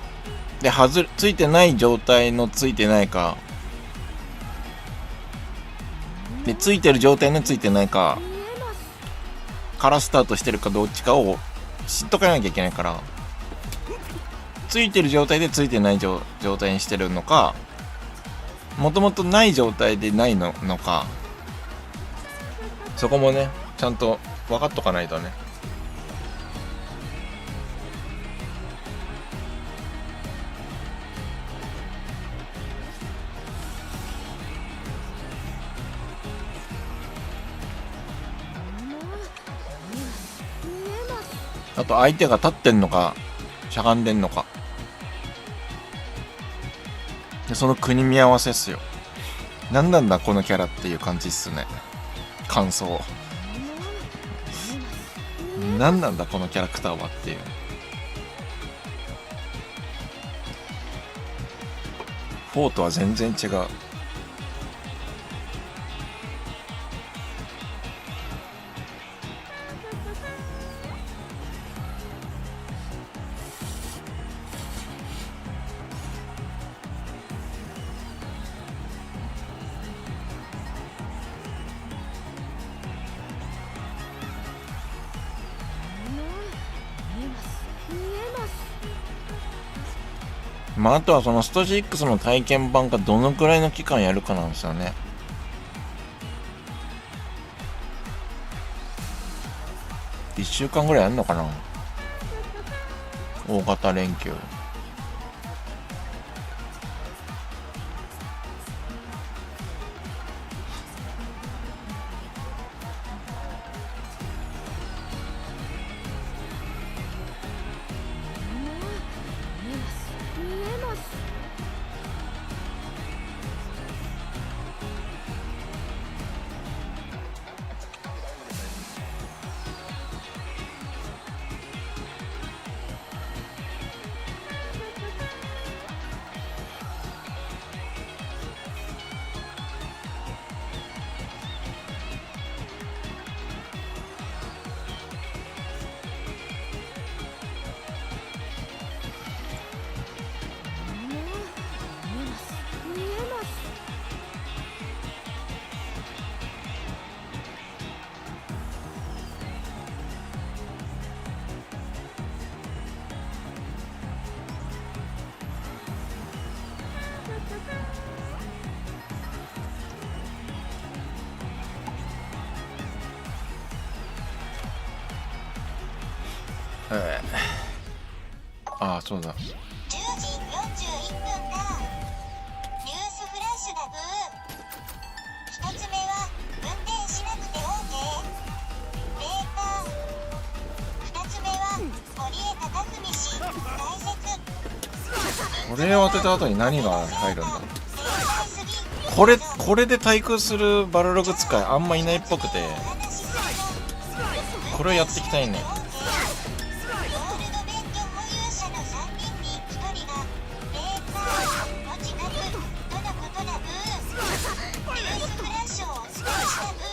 で、ついてない状態のついてないかで、ついてる状態のついてないかからスタートしてるかどっちかを知っとかなきゃいけないから、ついてる状態でついてない状態にしてるのか、もともとない状態でないのか、そこもねちゃんと分かっとかないとね。あと相手が立ってんのかしゃがんでんのかで、その国見合わせっすよ。なんなんだこのキャラっていう感じっすね。感想。なんなんだこのキャラクターはっていう。4とは全然違う。まあ、あとはそのスト6の体験版がどのくらいの期間やるかなんですよね。1週間ぐらいやるのかな。大型連休。見えます。見えます。ああ、そうだ。10時41分だ。ニュースフラッシュだブー。1つ目は運転しなくて OK。 メーカー。2つ目は堀江貴文氏解説。これを当てた後に何が入るんだ。正解すぎ。これで対空するバルログ使いあんまいないっぽくて、これをやっていきたいね。ゴールド免許保有者の3人に1人がメーカーの自覚とのことだブー。ニュースフラッシュをお伝えしたブー。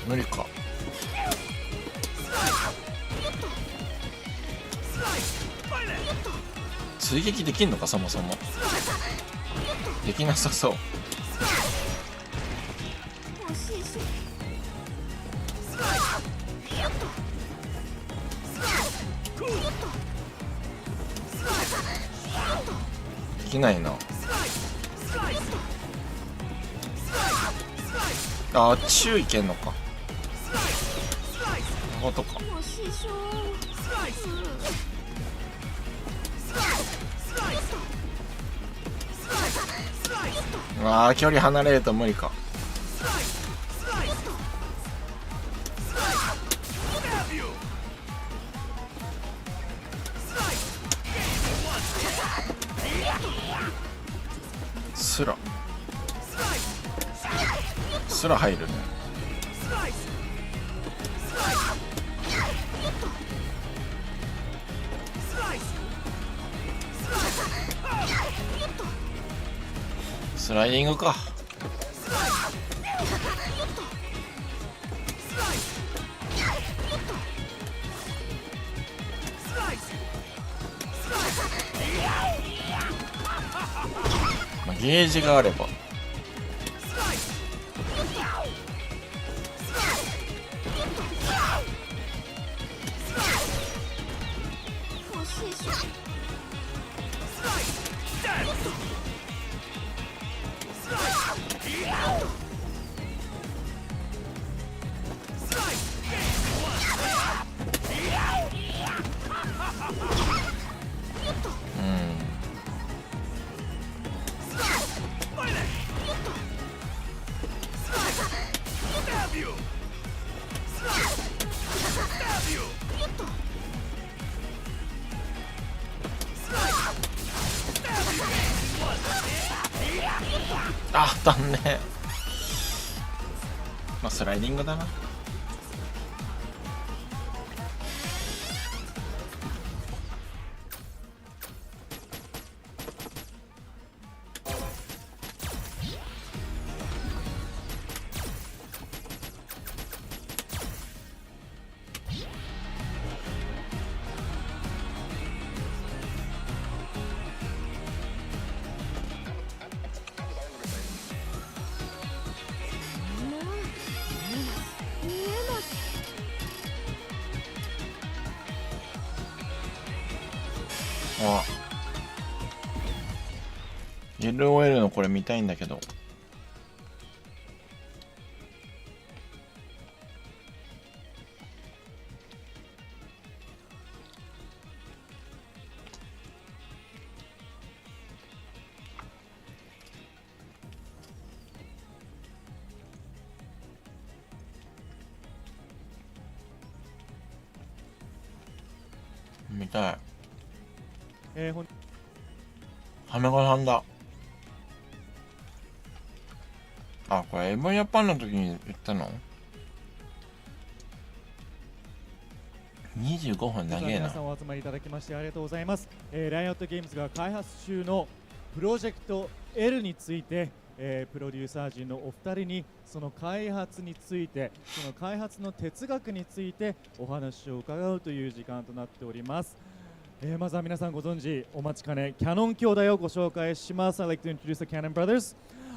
無理か。追撃できんのか、そもそも。できなさそう。惜しいし。できないな。あっちゅういけんのか。こことか。惜しいしょ。ああ、距離離れると無理か。すら入るね。スライディングか。まあ、ゲージがあれば。あ、だね。まあスライディングだな。見あ、LOL のこれ見たいんだけど。見たい。はめがさんだ。あ、これエヴァジャパンの時に言ったの ?25 分長えな。皆さんお集まりいただきましてありがとうございます。ライオットゲームズが開発中のプロジェクト L について、プロデューサー陣のお二人にその開発について、その開発の哲学についてお話を伺うという時間となっております。まずは皆さんご存知お待ちかねキャノン兄弟をご紹介します。I'd like to introduce the Cannon brothers.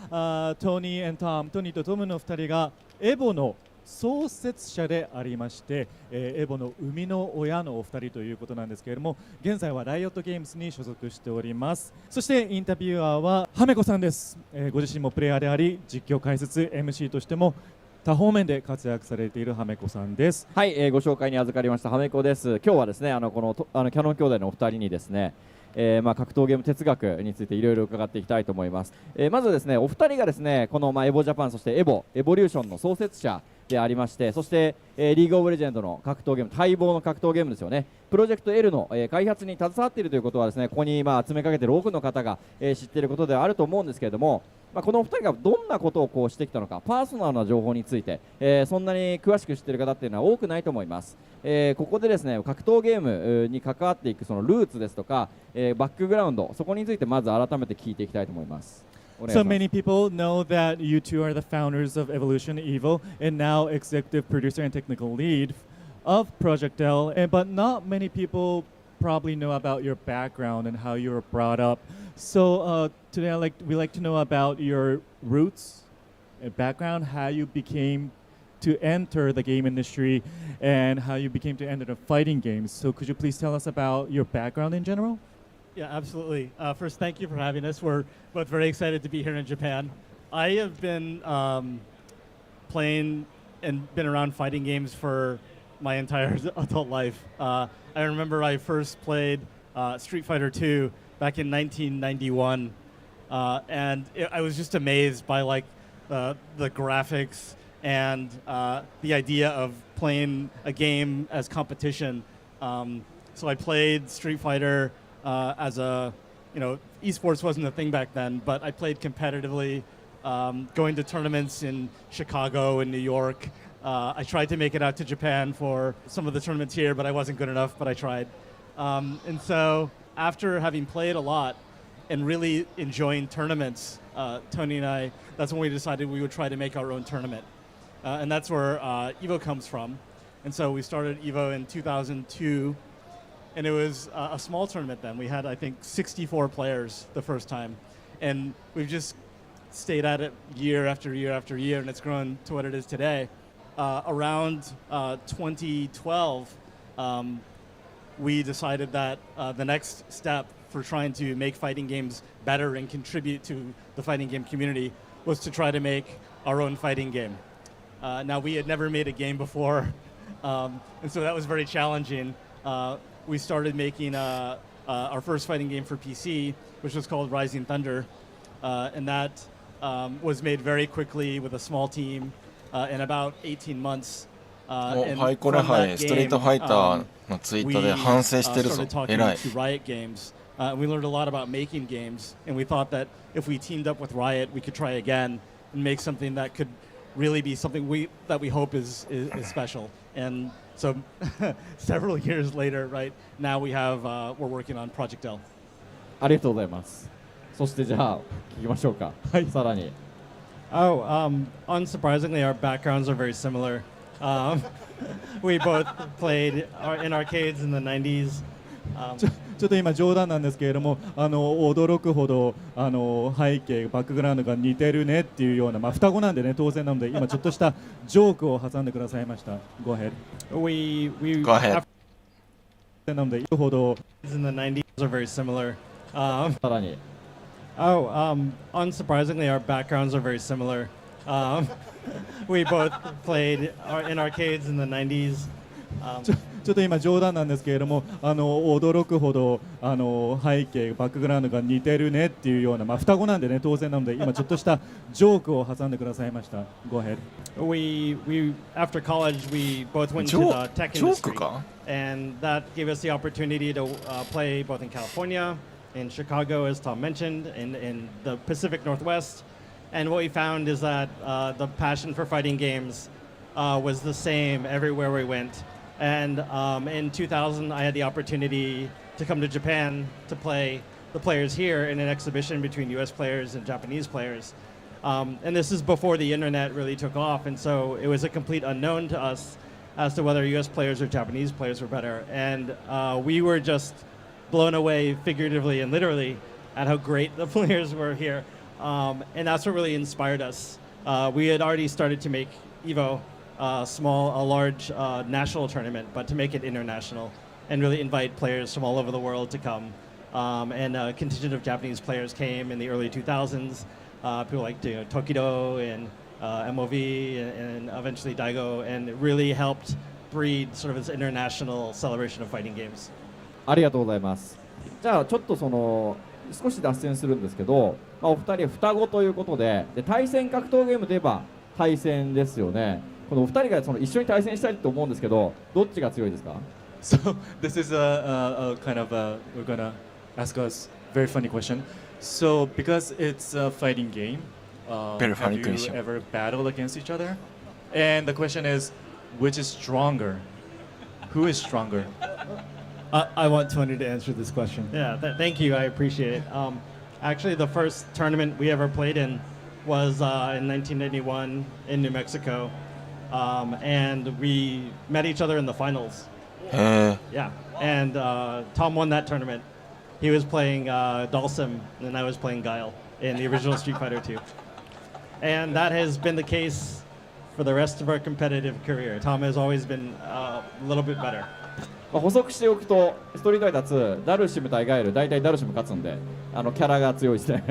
Tony and Tom、トニーとトムの2人がエボの創設者でありまして、エボの生みの親のお二人ということなんですけれども、現在はライオットゲームズに所属しております。そしてインタビュアーはハメコさんです。ご自身もプレイヤーであり、実況解説 MC としても多方面で活躍されているハメコさんです。はい、ご紹介に預かりましたハメコです。今日はですね、このキャノン兄弟のお二人にですね、格闘ゲーム哲学についていろいろ伺っていきたいと思います。まずですね、お二人がですね、このエボジャパン、そしてエボリューションの創設者でありまして、そして、リーグオブレジェンドの格闘ゲーム、待望の格闘ゲームですよね。プロジェクト L の、開発に携わっているということはですね、ここに詰めかけている多くの方が、知っていることではあると思うんですけれども、このお二人がどんなことをこうしてきたのか、パーソナルな情報について、そんなに詳しく知っている方っていうのは多くないと思います。ここでですね、格闘ゲームに関わっていくそのルーツですとか、バックグラウンド、そこについてまず改めて聞いていきたいと思います。So many people know that you two are the founders of Evolution Evo and now executive producer and technical lead of Project L, but not many people probably know about your background and how you were brought up. So today we like to know about your roots and background, how you became to enter the game industry and how you became to enter the fighting games. So could you please tell us about your background in general? Yeah, absolutely. First, thank you for having us. We're both very excited to be here in Japan. I have been playing and been around fighting games for my entire adult life. I remember I first played Street Fighter II back in 1991, and I was just amazed by the graphics and the idea of playing a game as competition. So I played Street Fighter as a, esports wasn't a thing back then, but I played competitively, going to tournaments in Chicago and New York. I tried to make it out to Japan for some of the tournaments here, but I wasn't good enough, but I tried. And so after having played a lot and really enjoying tournaments, Tony and I, that's when we decided we would try to make our own tournament. And that's where Evo comes from. And so we started Evo in 2002. And it was a small tournament then. We had, I think, 64 players the first time. And we've just stayed at it year after year after year, and it's grown to what it is today. Around 2012, we decided that the next step for trying to make fighting games better and contribute to the fighting game community was to try to make our own fighting game. Now, we had never made a game before, and so that was very challenging. We started making our first fighting game for PC, which was called Rising Thunder, and that was made very quickly with a small team in about 18 months. はい、これはい、ストリートファイターのツイートで反省してるぞ。偉い。Riot games. We learned a lot about making games, and we thought that if we teamed up with Riot, we could try again and make something that could really be something that we hope is special. And so several years later, right, now we're working on Project L. ありがとうございます。そしてじゃあ聞きましょうか。はい、さらに。Oh, unsurprisingly, our backgrounds are very similar. We both played in arcades in the 90s. ちょっと今冗談なんですけれども、驚くほど背景バックグラウンドが似てるねっていうような、双子なんでね当然なので今ちょっとしたジョークを挟んでくださいました。Go ahead. We Go ahead. なのでほど in the 90s are very similar. さらに Unsurprisingly, our backgrounds are very similar. We both played in arcades in the 90s. ちょっと今冗談なんですけれども、驚くほど背景バックグラウンドが似てるねっていうような、双子なんでね当然なので、今ちょっとしたジョークを挟んでくださいました。Go ahead. We after college we both went to the tech industry, and that gave us the opportunity to play both in California, in Chicago, as Tom mentioned, in the Pacific Northwest. And what we found is that the passion for fighting games was the same everywhere we went. And in 2000, I had the opportunity to come to Japan to play the players here in an exhibition between US players and Japanese players. And this is before the internet really took off, and so it was a complete unknown to us as to whether US players or Japanese players were better. And we were just blown away, figuratively and literally, at how great the players were here. And that's what really inspired us. We had already started to make EVO a large national tournament, but to make it international and really invite players from all over the world to come. And a contingent of Japanese players came in the early 2000s. People like Tokido and MOV and eventually Daigo, and it really helped breed sort of this international celebration of fighting games. ありがとうございます。じゃあちょっと少し脱線するんですけど、お二人は双子ということで、対戦格闘ゲームといえば対戦ですよね。このお二人が一緒に対戦したいと思うんですけど、どっちが強いですか？ So this is a kind of we're gonna ask us very funny question. So because it's a fighting game, Very funny have you question. ever battled against each other? And the question is, which is stronger? Who is stronger? I want Tony to answer this question. Yeah, thank you. I appreciate it. Actually, the first tournament we ever played in was in 1991 in New Mexico. And we met each other in the finals. Yeah, and Tom won that tournament. He was playing Dalsim, and I was playing Guile in the original Street Fighter 2. And that has been the case for the rest of our competitive career. Tom has always been a little bit better. 補足しておくと、ストリートファイター2、ダルシム対ガエル、大体ダルシム勝つんで、キャラが強いですね。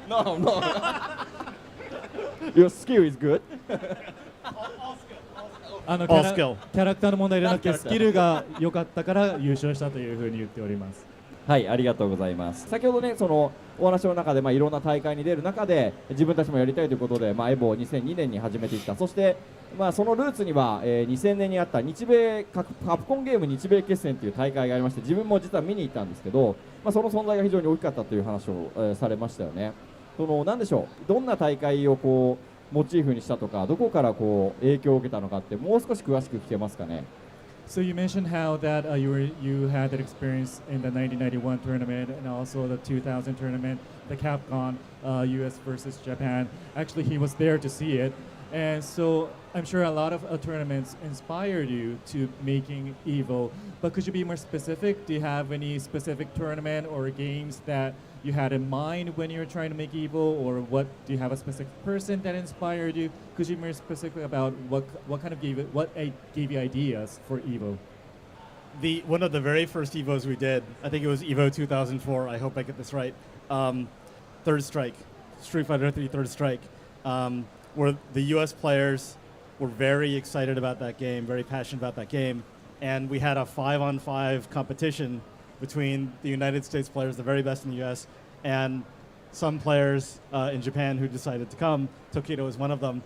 No, no. Your skill is good. キャラクターの問題でなくてスキルが良かったから優勝したというふうに言っております。はい、ありがとうございます。先ほどね、お話の中で、いろんな大会に出る中で自分たちもやりたいということで、エボを2002年に始めていった。そして、そのルーツには、2000年にあった日米カプコンゲーム日米決戦という大会がありまして、自分も実は見に行ったんですけど、その存在が非常に大きかったという話を、されましたよね。なんでしょう、どんな大会をモチーフにしたとか、どこから影響を受けたのかってもう少し詳しく聞けますかね。So you mentioned how that you had that experience in the 1991 tournament and also the 2000 tournament, the Capcom US versus Japan. Actually, he was there to see it, and so I'm sure a lot of tournaments inspired you to making EVO. But could you be more specific? Do you have any specific tournament or games that you had in mind when you were trying to make EVO, or do you have a specific person that inspired you? Could you be more specific about what kind of gave you ideas for EVO? One of the very first EVOs we did, I think it was EVO 2004. I hope I get this right. Third Strike, Street Fighter 3 Third Strike, where the U.S. players were very excited about that game, very passionate about that game, and we had a 5-on-5 competition between the United States players, the very best in the U.S., and some players in Japan who decided to come. Tokido was one of them.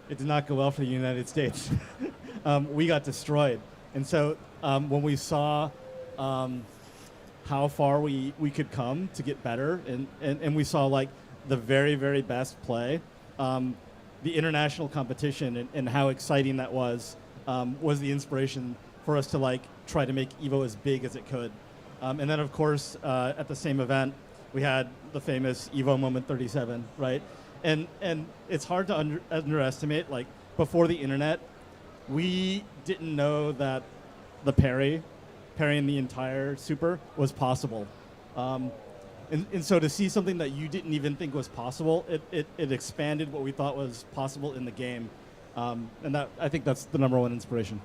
It did not go well for the United States. We got destroyed. And so when we saw how far we could come to get better, and we saw like the very, very best play, the international competition and how exciting that was the inspiration for us to try to make EVO as big as it could. And then, of course, at the same event, we had the famous EVO Moment 37, right? And it's hard to underestimate, before the internet, we didn't know that the parrying the entire super was possible. And so to see something that you didn't even think was possible, it expanded what we thought was possible in the game. And I think that's the number one inspiration.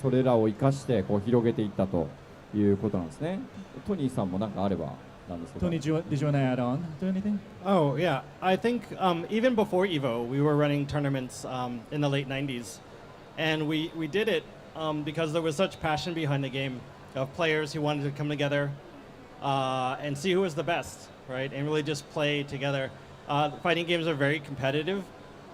それらを生かして広げていったということなんですね。トニーさんも何かあればなんですけど。Tony, did you want to add on to anything? Oh, yeah. I think even before EVO, we were running tournaments in the late 90s. And we did it because there was such passion behind the game of players who wanted to come together and see who was the best, right? And really just play together. Fighting games are very competitive,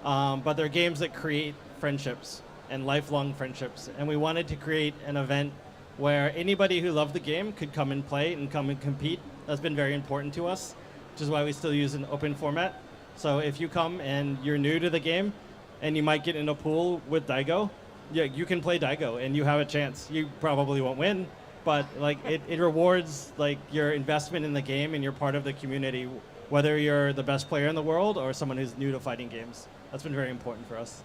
but they're games that create friendships and lifelong friendships. And we wanted to create an event where anybody who loved the game could come and play and come and compete. That's been very important to us, which is why we still use an open format. So if you come and you're new to the game and you might get in a pool with Daigo, yeah, you can play Daigo and you have a chance. You probably won't win, but like it rewards like your investment in the game and you're part of the community, whether you're the best player in the world or someone who's new to fighting games. That's been very important for us.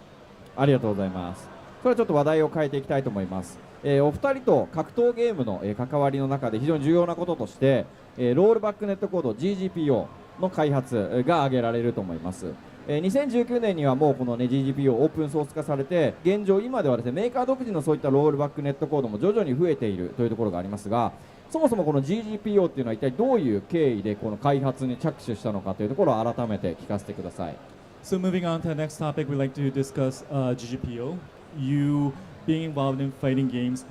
ありがとうございます。それはちょっと話題を変えていきたいと思います。お二人と格闘ゲームの、関わりの中で非常に重要なこととして、ロールバックネットコード GGPO の開発が挙げられると思います。2019年にはもうこの、ね、GGPO オープンソース化されて、現状今ではですね、メーカー独自のそういったロールバックネットコードも徐々に増えているというところがありますが、そもそもこの GGPO っていうのは一体どういう経緯でこの開発に着手したのかというところを改めて聞かせてください。So moving on to the next topic, we'd like to discuss GGPO. You being involved in fighting games,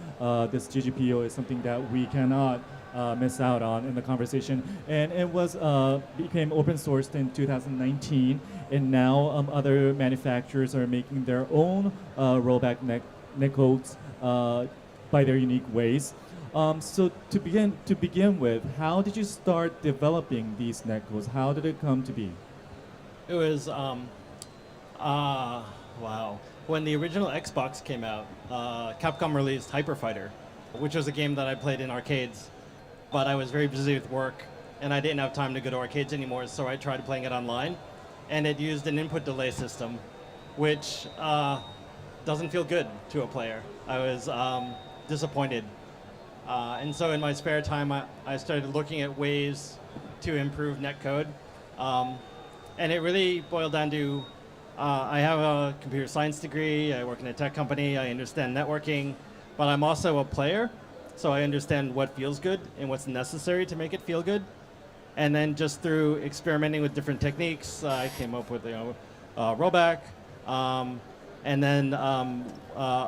this GGPO is something that we cannot miss out on in the conversation. And it was became open sourced in 2019, and now other manufacturers are making their own rollback netcodes by their unique ways. So to begin with, how did you start developing these netcodes? How did it come to be? It was, wow. When the original Xbox came out, Capcom released Hyper Fighter, which was a game that I played in arcades. But I was very busy with work, and I didn't have time to go to arcades anymore, so I tried playing it online. And it used an input delay system, which doesn't feel good to a player. I was disappointed. And so in my spare time, I started looking at ways to improve netcode. And it really boiled down to I have a computer science degree, I work in a tech company, I understand networking, but I'm also a player, so I understand what feels good and what's necessary to make it feel good. And then just through experimenting with different techniques, I came up with rollback. And then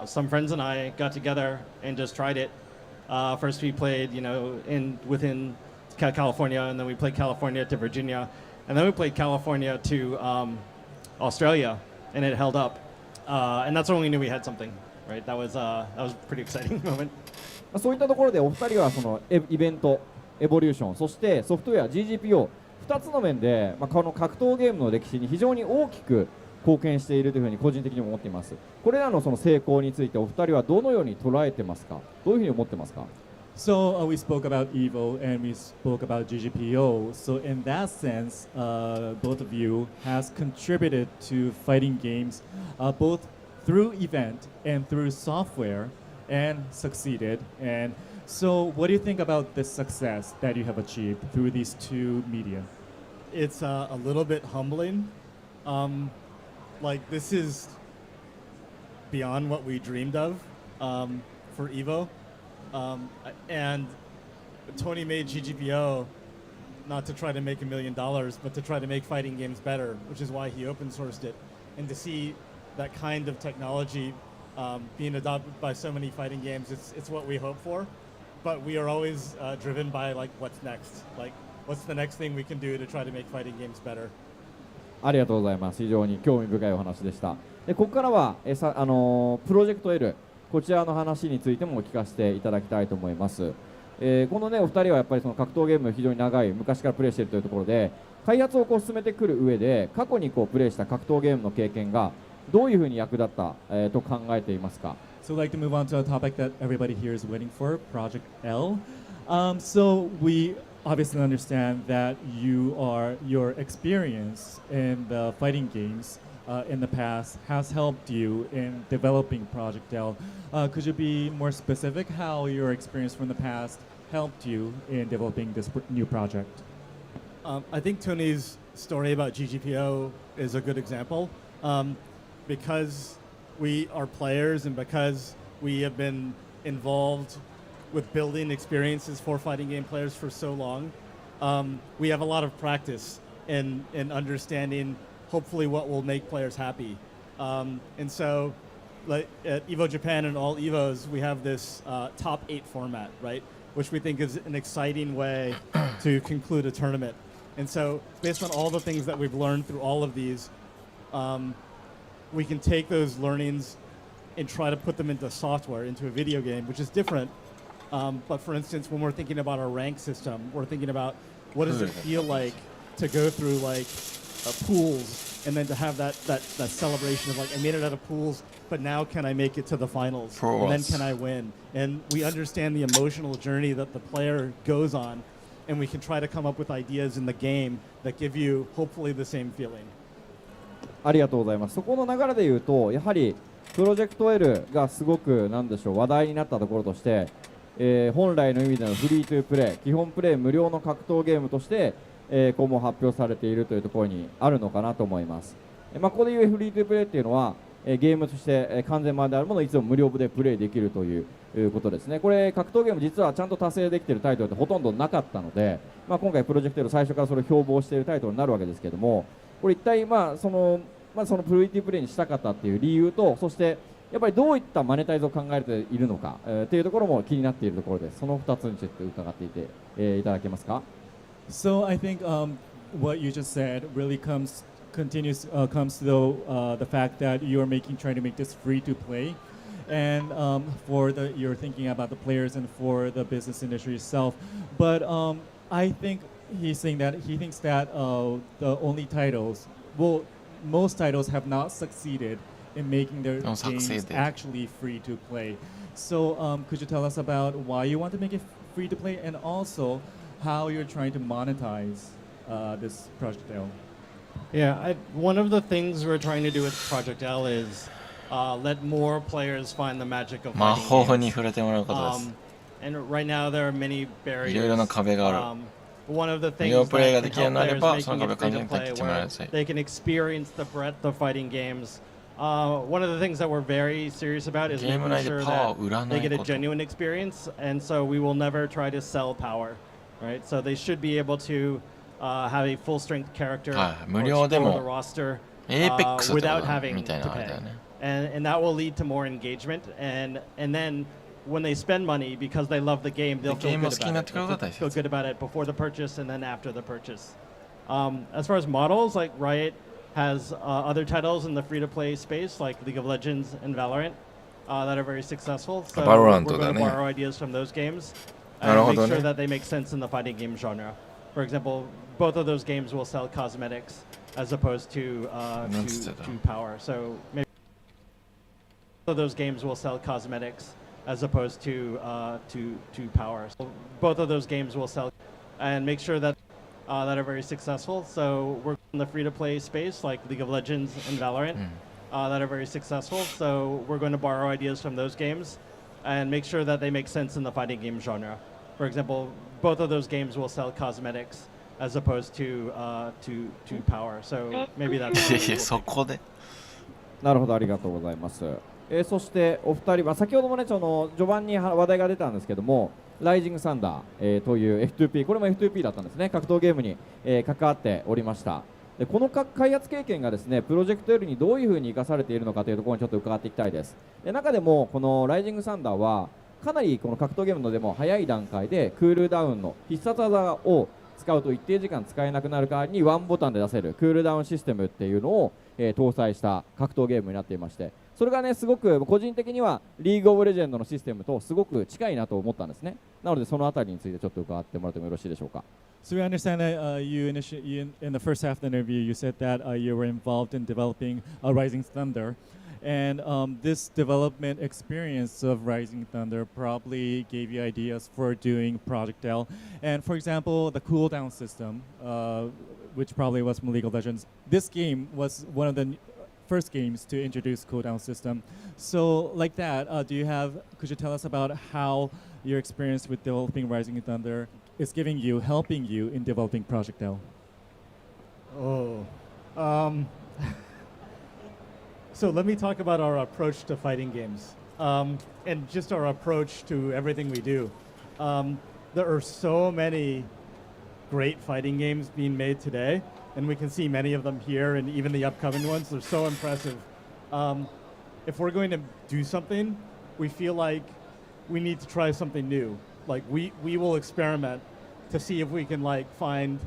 some friends and I got together and just tried it. First we played, within California, and then we played California to Virginia. And then we played California to Australia, and it held up. And that's when we knew we had something, right? That was a pretty exciting moment. そういったところでお二人はそのイベント、エボリューション、そしてソフトウェア GGPO 2つの面で、この格闘ゲームの歴史に非常に大きく貢献しているというふうに個人的にも思っています。これらのその成功についてお二人はどのように捉えてますか？どういうふうに思ってますか？ So we spoke about EVO and we spoke about GGPO. So in that sense, both of you has contributed to fighting games, both through event and through software, and succeeded. And so, what do you think about the success that you have achieved through these two media? It's a little bit humbling. This is beyond what we dreamed of for EVO. And Tony made GGPO not to try to make $1 million, but to try to make fighting games better, which is why he open sourced it. And to see that kind of technology being adopted by so many fighting games, it's what we hope for. But we are always driven by what's next, what's the next thing we can do to try to make fighting games better. ありがとうございます。非常に興味深いお話でした。でここからはプロジェクト L こちらの話についても聞かせていただきたいと思います。このねお二人はやっぱりその格闘ゲーム非常に長い昔からプレイしているというところで開発を進めてくる上で過去にプレイした格闘ゲームの経験がどういうふうに役立った、と考えていますか？ So I'd like to move on to a topic that everybody here is waiting for, Project L. So we obviously understand that your experience in the fighting games in the past has helped you in developing Project L. Could you be more specific how your experience from the past helped you in developing this new project? I think Tony's story about GGPO is a good example. Because we are players and because we have been involved with building experiences for fighting game players for so long, we have a lot of practice in understanding hopefully what will make players happy. And so like at Evo Japan and all Evos, we have this top 8 format, right? Which we think is an exciting way to conclude a tournament. And so based on all the things that we've learned through all of these, we can take those learnings and try to put them into software, into a video game, which is different. But for instance, when we're thinking about our rank system, we're thinking about what does it feel like to go through like pools and then to have that celebration of like, I made it out of pools, but now can I make it to the finals? And then can I win? And we understand the emotional journey that the player goes on, and we can try to come up with ideas in the game that give you hopefully the same feeling. ありがとうございます。そこの流れで言うと、やはりプロジェクト L がすごくなんでしょう、話題になったところとして、本来の意味でのフリートゥープレイ、基本プレイ無料の格闘ゲームとして、今後発表されているというところにあるのかなと思います。ここでいうフリートゥープレイっていうのは、ゲームとして完全版であるものをいつも無料でプレイできるということですね。これ格闘ゲーム実はちゃんと達成できているタイトルってほとんどなかったので、今回プロジェクト L 最初からそれを標榜しているタイトルになるわけですけども、これ一体そのプリティプレイにしたかったっていう理由と、そしてやっぱりどういったマネタイズを考えているのかっていうところも気になっているところです。その2つについて伺っていて、いただけますか。 So I think what you just said really comes to the fact that you are trying to make this free to play, and you're thinking about the players and for the business industry itself. But I think he's saying that he thinks that the only titles, well, most titles have not succeeded in making their games actually free to play. So could you tell us about why you want to make it free to play, and also how you're trying to monetize this Project L? Yeah, one of the things we're trying to do with Project L is let more players find the magic of fighting games. And right now there are many barriers. One of the things that can help players making it free to play, where they can experience the breadth of fighting games. One of the things that we're very serious about is making sure that they get a genuine experience, and so we will never try to sell power, right? So they should be able to have a full-strength character or explore the roster without having to pay. And that will lead to more engagement, and then when they spend money because they love the game, they'll feel good about it. They'll feel good about it before the purchase and then after the purchase. As far as models, like Riot has other titles in the free-to-play space, like League of Legends and Valorant, that are very successful. So we're going to borrow ideas from those games and make sure that they make sense in the fighting game genre. For example, both of those games will sell cosmetics as opposed to power. So maybe both of those games will sell cosmetics as opposed to power. So both of those games will sell and make sure that that are very successful. So we're in the free-to-play space, like League of Legends and Valorant, that are very successful. So we're going to borrow ideas from those games and make sure that they make sense in the fighting game genre. For example, both of those games will sell cosmetics as opposed to power. So maybe that's そこで。なるほど、ありがとうございます。そしてお二人は先ほどもね、序盤に話題が出たんですけども、ライジングサンダー、という F2P、これも F2P だったんですね。格闘ゲームに、関わっておりました。でこの開発経験がですね、プロジェクト L にどういうふうに生かされているのかというところにちょっと伺っていきたいです。で中でもこのライジングサンダーはかなりこの格闘ゲームのでも早い段階でクールダウンの必殺技を使うと一定時間使えなくなる代わりにワンボタンで出せるクールダウンシステムっていうのを、搭載した格闘ゲームになっていまして、それがねすごく個人的にはリーグオブレジェンドのシステムとすごく近いなと思ったんですね。なのでそのあたりについてちょっと伺ってもらってもよろしいでしょうか。So we understand that you in the first half of the interview you said that you were involved in developing Rising Thunder, and this development experience of Rising Thunder probably gave you ideas for doing Project L. And for example, the cooldown system, which probably was from League of Legends. This game was one of the first games to introduce cooldown system. So like that, could you tell us about how your experience with developing Rising Thunder is helping you in developing Project L? So let me talk about our approach to fighting games. and just our approach to everything we do. There are so many great fighting games being made today, and we can see many of them here, and even the upcoming ones. They're so impressive. If we're going to do something, we feel like we need to try something new. Like we will experiment to see if we can like find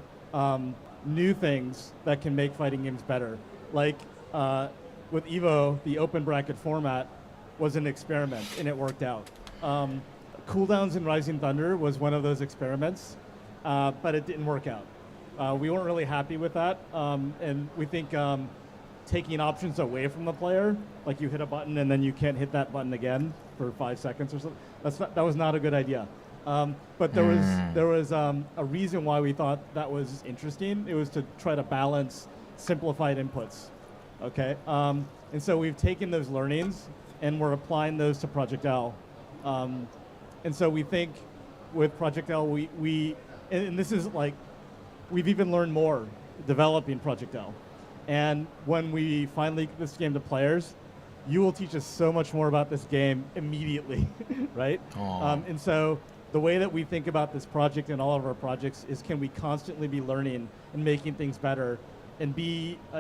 new things that can make fighting games better. Like with Evo, the open bracket format was an experiment, and it worked out. Cooldowns in Rising Thunder was one of those experiments, but it didn't work out. We weren't really happy with that, and we think taking options away from the player, like you hit a button and then you can't hit that button again for 5 seconds or something, that was not a good idea. But there was a reason why we thought that was interesting. It was to try to balance simplified inputs. Okay, and so we've taken those learnings and we're applying those to Project L. And so we think with Project L, and this is like, we've even learned more developing Project L. And when we finally get this game to players, you will teach us so much more about this game immediately, right? And so the way that we think about this project and all of our projects is, can we constantly be learning and making things better and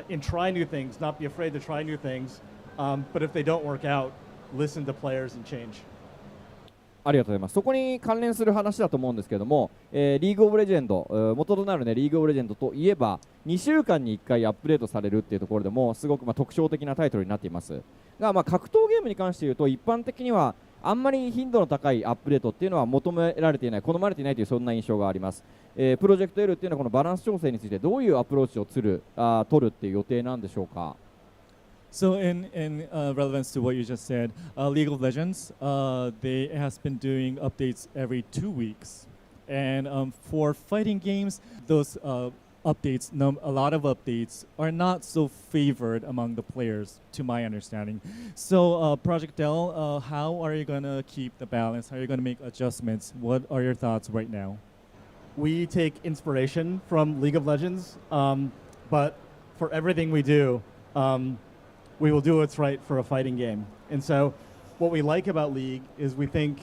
and try new things, not be afraid to try new things. But if they don't work out, listen to players and change. ありがとうございます。そこに関連する話だと思うんですけども、リーグオブレジェンド、元となるね、リーグオブレジェンドといえば、2週間に1回アップデートされるっていうところでも、すごく特徴的なタイトルになっていますが、格闘ゲームに関して言うと、一般的にはあんまり頻度の高いアップデートっていうのは求められていない、好まれていないというそんな印象があります。プロジェクト L っていうのはこのバランス調整についてどういうアプローチを取るっていう予定なんでしょうか。So in relevance to what you just said, League of Legends, they has been doing updates every 2 weeks. And for fighting games, those updates, a lot of updates are not so favored among the players, to my understanding. So Project L, how are you going to keep the balance? How are you going to make adjustments? What are your thoughts right now? We take inspiration from League of Legends, but for everything we do, we will do what's right for a fighting game. And so what we like about League is we think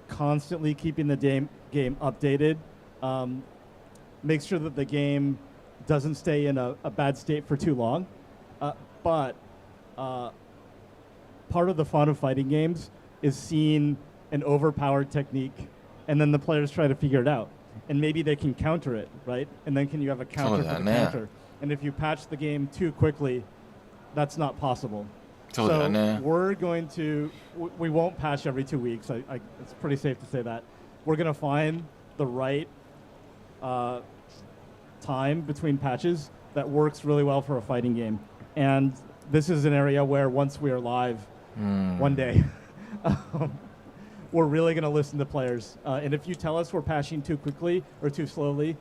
constantly keeping the game updated makes sure that the game doesn't stay in a bad state for too long. But part of the fun of fighting games is seeing an overpowered technique and then the players try to figure it out. And maybe they can counter it, right? And then can you have a counter for the counter? And if you patch the game too quickly, that's not possible. So we're going to, we won't patch every 2 weeks. It's pretty safe to say that. We're going to find the right time between patches that works really well for a fighting game. And this is an area where once we are live one day, we're really going to listen to players. And if you tell us we're patching too quickly or too slowly,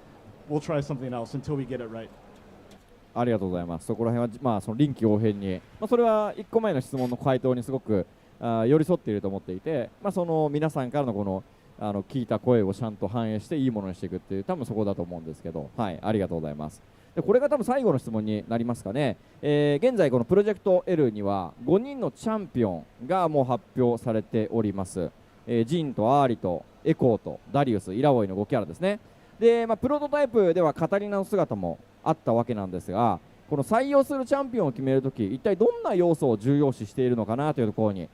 we'll try something else until we get it right. ありがとうございます。そこら辺は、その臨機応変に、それは1個前の質問の回答にすごく寄り添っていると思っていて、その皆さんからのこの聞いた声をちゃんと反映していいものにしていくっていう、多分そこだと思うんですけど、はい、ありがとうございます。でこれが多分最後の質問になりますかね。現在このプロジェクト L には5人のチャンピオンがもう発表されております。ジンとアーリとエコーとダリウス、イラオイの5キャラですね。で、プロトタイプではカタリナの姿もあったわけなんですが、この採用するチャンピオンを決めるとき、一体どんな要素を重要視しているのかなというところに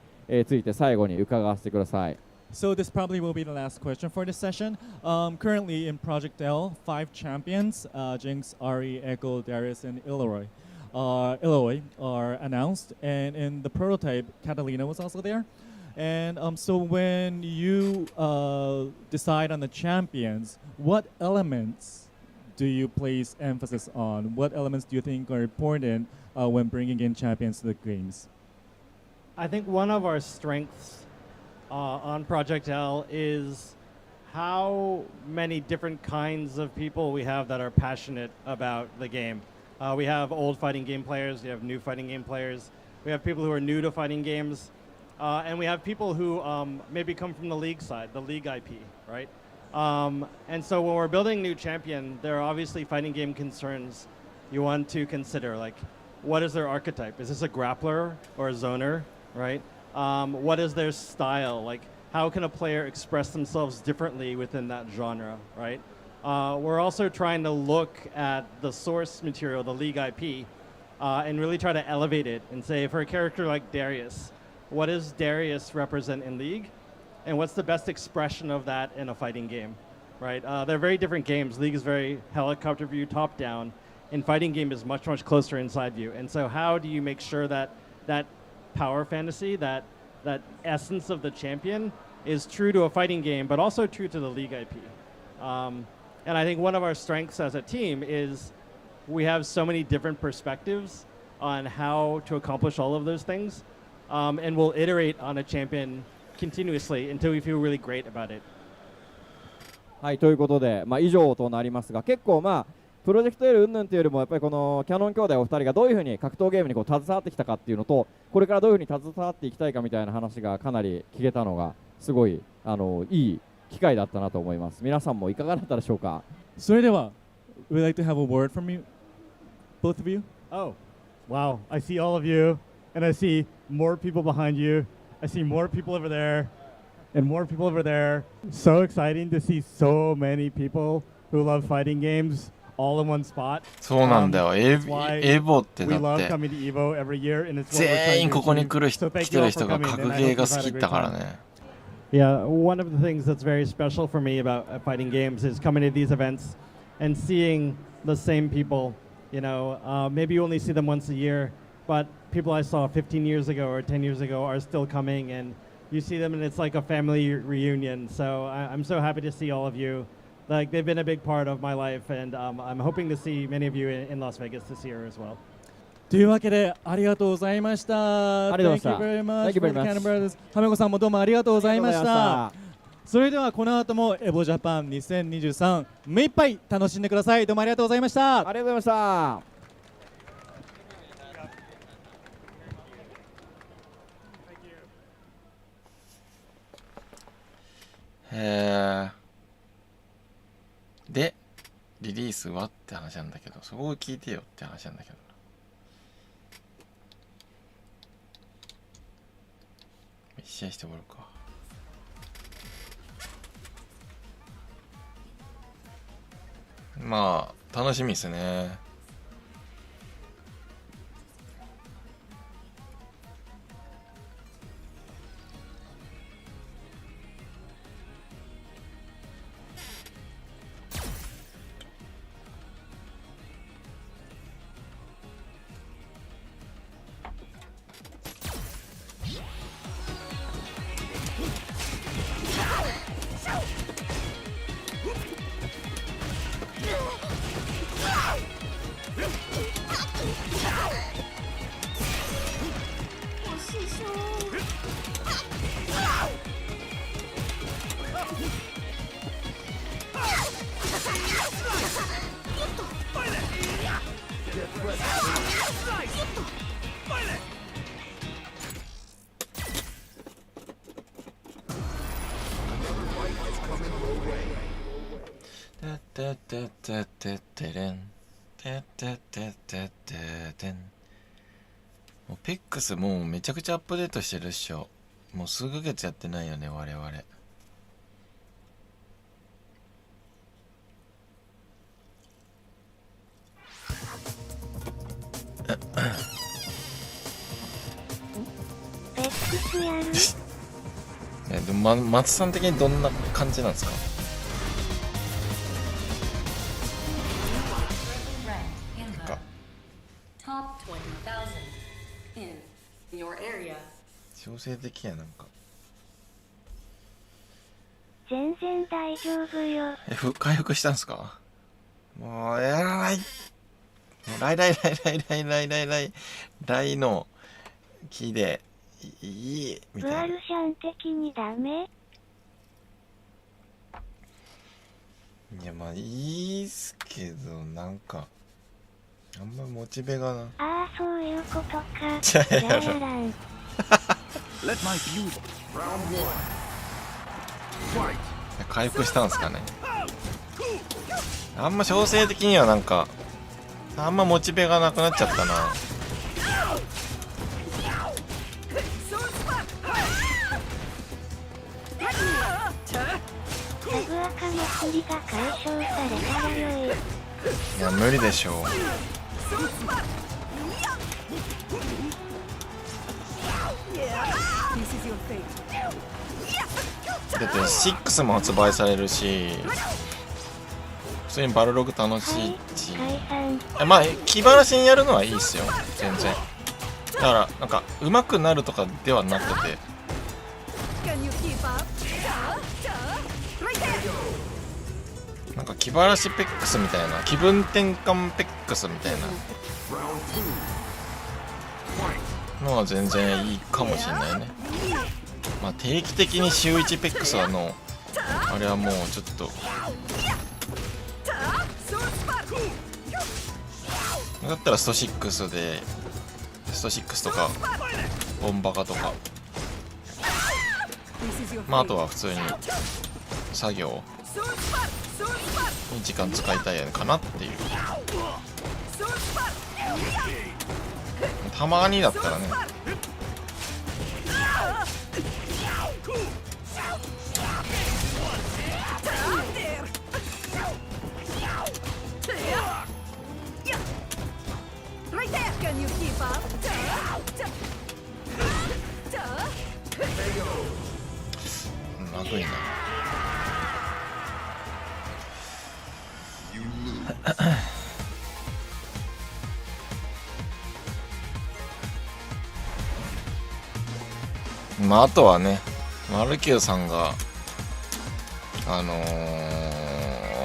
ついて最後に伺わせてください。So this probably will be the last question for this session. Currently in Project L, 5 champions, Jinx, Ahri, Echo, Darius, and Eloy are announced. And in the prototype, Catalina was also there. And so when you decide on the champions, what elements do you place emphasis on? What elements do you think are important when bringing in champions to the games? I think one of our strengths on Project L is how many different kinds of people we have that are passionate about the game. We have old fighting game players, we have new fighting game players, we have people who are new to fighting games, and we have people who maybe come from the League side, the League IP, right? And so when we're building a new champion, there are obviously fighting game concerns you want to consider, like what is their archetype? Is this a grappler or a zoner, right? What is their style? Like, how can a player express themselves differently within that genre, right? We're also trying to look at the source material, the League IP, and really try to elevate it and say, for a character like Darius, what does Darius represent in League? And what's the best expression of that in a fighting game, right? They're very different games. League is very helicopter view, top down, and fighting game is much, much closer inside view. And so how do you make sure that that power fantasy, that essence of the champion is true to a fighting game, but also true to the League IP? And I think one of our strengths as a team is we have so many different perspectives on how to accomplish all of those things. And we'll iterate on a champion continuously until we feel really great about it. はい、ということで、以上となりますが、結構プロジェクト L 云々というよりもやっぱりこのキャノン兄弟お二人がどういうふうに格闘ゲームに携わってきたかっていうのと、これからどういうふうに携わっていきたいかみたいな話がかなり聞けたのがすごいいい機会だったなと思います。皆さんもいかがだったでしょうか。それでは we'd like to have a word from you, both of you. Oh, wow. I see all of you, and I see more people behind you. I see more people over there, and more people over there. So exciting to see so many people who love fighting games all in one spot. そうなんだよ。エボってだ We っ love て coming to Evo every year, and it's what we're 全員 trying to ここに achieve. 来る So 来 thank て you る all 人 for が coming, 格 and I ゲー hope が you've 好 had き a great だから time. ね。Yeah, one of the things that's very special for me about fighting games is coming to these events and seeing the same people. You know, maybe you only see them once a year, but people I saw 15 years ago or 10 years ago are still coming, and you see them and it's like a family reunion. So I'm so happy to see all of you. Like, they've been a big part of my life, and I'm hoping to see many of you in Las Vegas this year as well. というわけでありがとうございました。ありがとうございました Thank you very much Thank you very for the much. Cannon Brothers。ハメコさんもどうもありがとうございましありがとうございまたし。それではこの後もエボジャパン2023目いっぱい楽しんでください。どうもありがとうございました。ありがとうございました。でリリースはって話なんだけど、そこを聞いてよって話なんだけど、一試合してもらうか。まあ楽しみですね。もうペックスもうめちゃくちゃアップデートしてるっしょ。もう数ヶ月やってないよね我々。ペックスやるでも、松さん的にどんな感じなんですか？小生的やなんか全然大丈夫よ。回復したんすか？もうやらない。来の木でいいみたいな。ブアルシャン的にダメ？いやまあいいっすけどなんかあんまモチベがな。ああそういうことか。じゃあやろう。やらん。回復したんすかね。あんま小生的にはなんかあんまモチベがなくなっちゃったな。振りが解消されたら良い。いや無理でしょう。だって6も発売されるし、普通にバルログ楽しいし、まあ気晴らしにやるのはいいっすよ、全然。だからなんか上手くなるとかではなくて、なんか気晴らしペックスみたいな、気分転換ペックスみたいなのは全然いいかもしれないね。まあ定期的に週1ペックスのあれはもうちょっとだったらスト6でスト6とかボンバカとか、まああとは普通に作業に時間使いたいかなっていう。たまにだったらね。長いな。まああとはね、マルキューさんが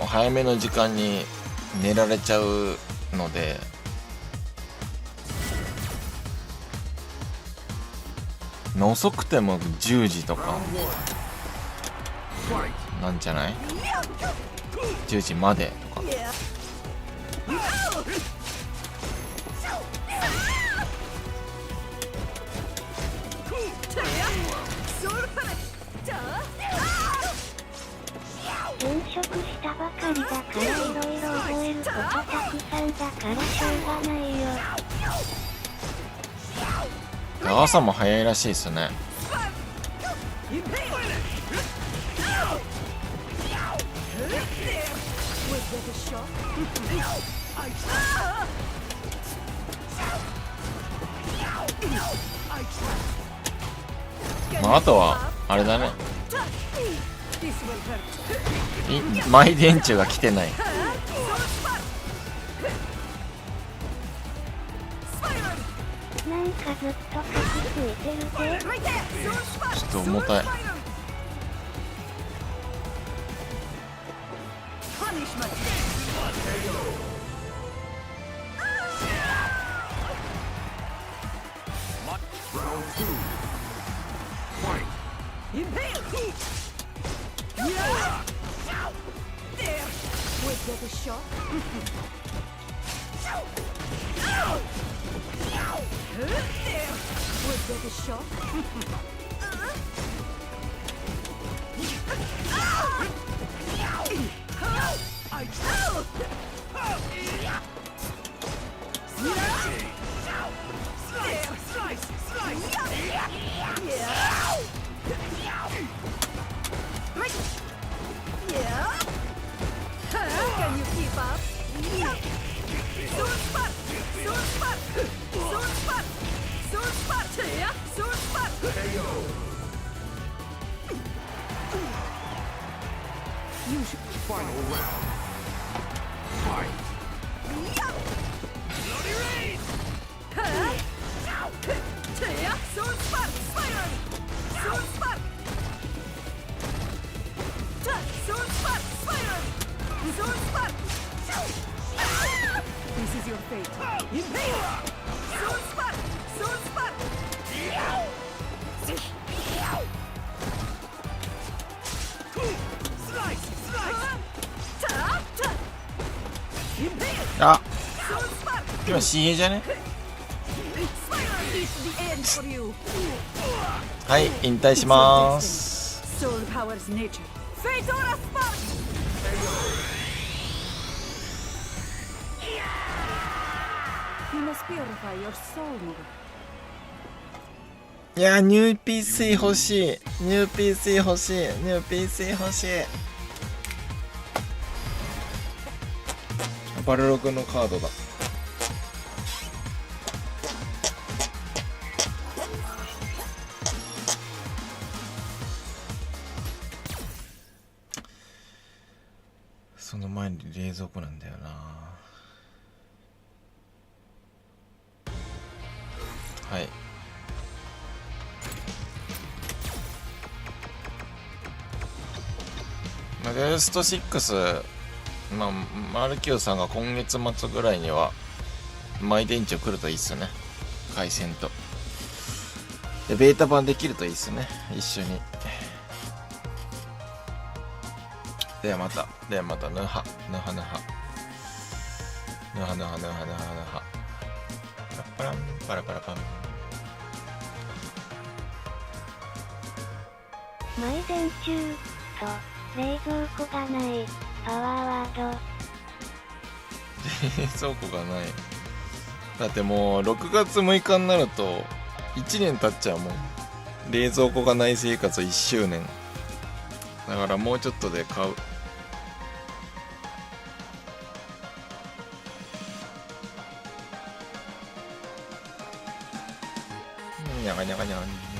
早めの時間に寝られちゃうので、遅くても10時とかなんじゃない？ 10時までとか。転職したばかりだからいろいろ覚えることたくさんだからしょうがないよ。朝も早いらしいですね。まああとはあれだね、マイ電柱が来てない。なんかずっとかきついてるぜ。ちょっと重たい。あ、今 CA じゃね？はい、引退します。いや、ニュー PC 欲しい。ニュー PC 欲しい。ニュー PC 欲しい。バルログのカードだ。その前に冷蔵庫なんだよな。はい。ベスト6、まあ、マルキューさんが今月末ぐらいにはマイ電池来るといいっすね。回線と。で、ベータ版できるといいっすね。一緒に。ではまた、ぬは。パラン、パラパラパン。マイ電柱と冷蔵庫がないパワーワード。冷蔵庫がない。だってもう6月6日になると1年経っちゃうもん。冷蔵庫がない生活1周年。だからもうちょっとで買う。にゃがにゃがにゃがにゃ。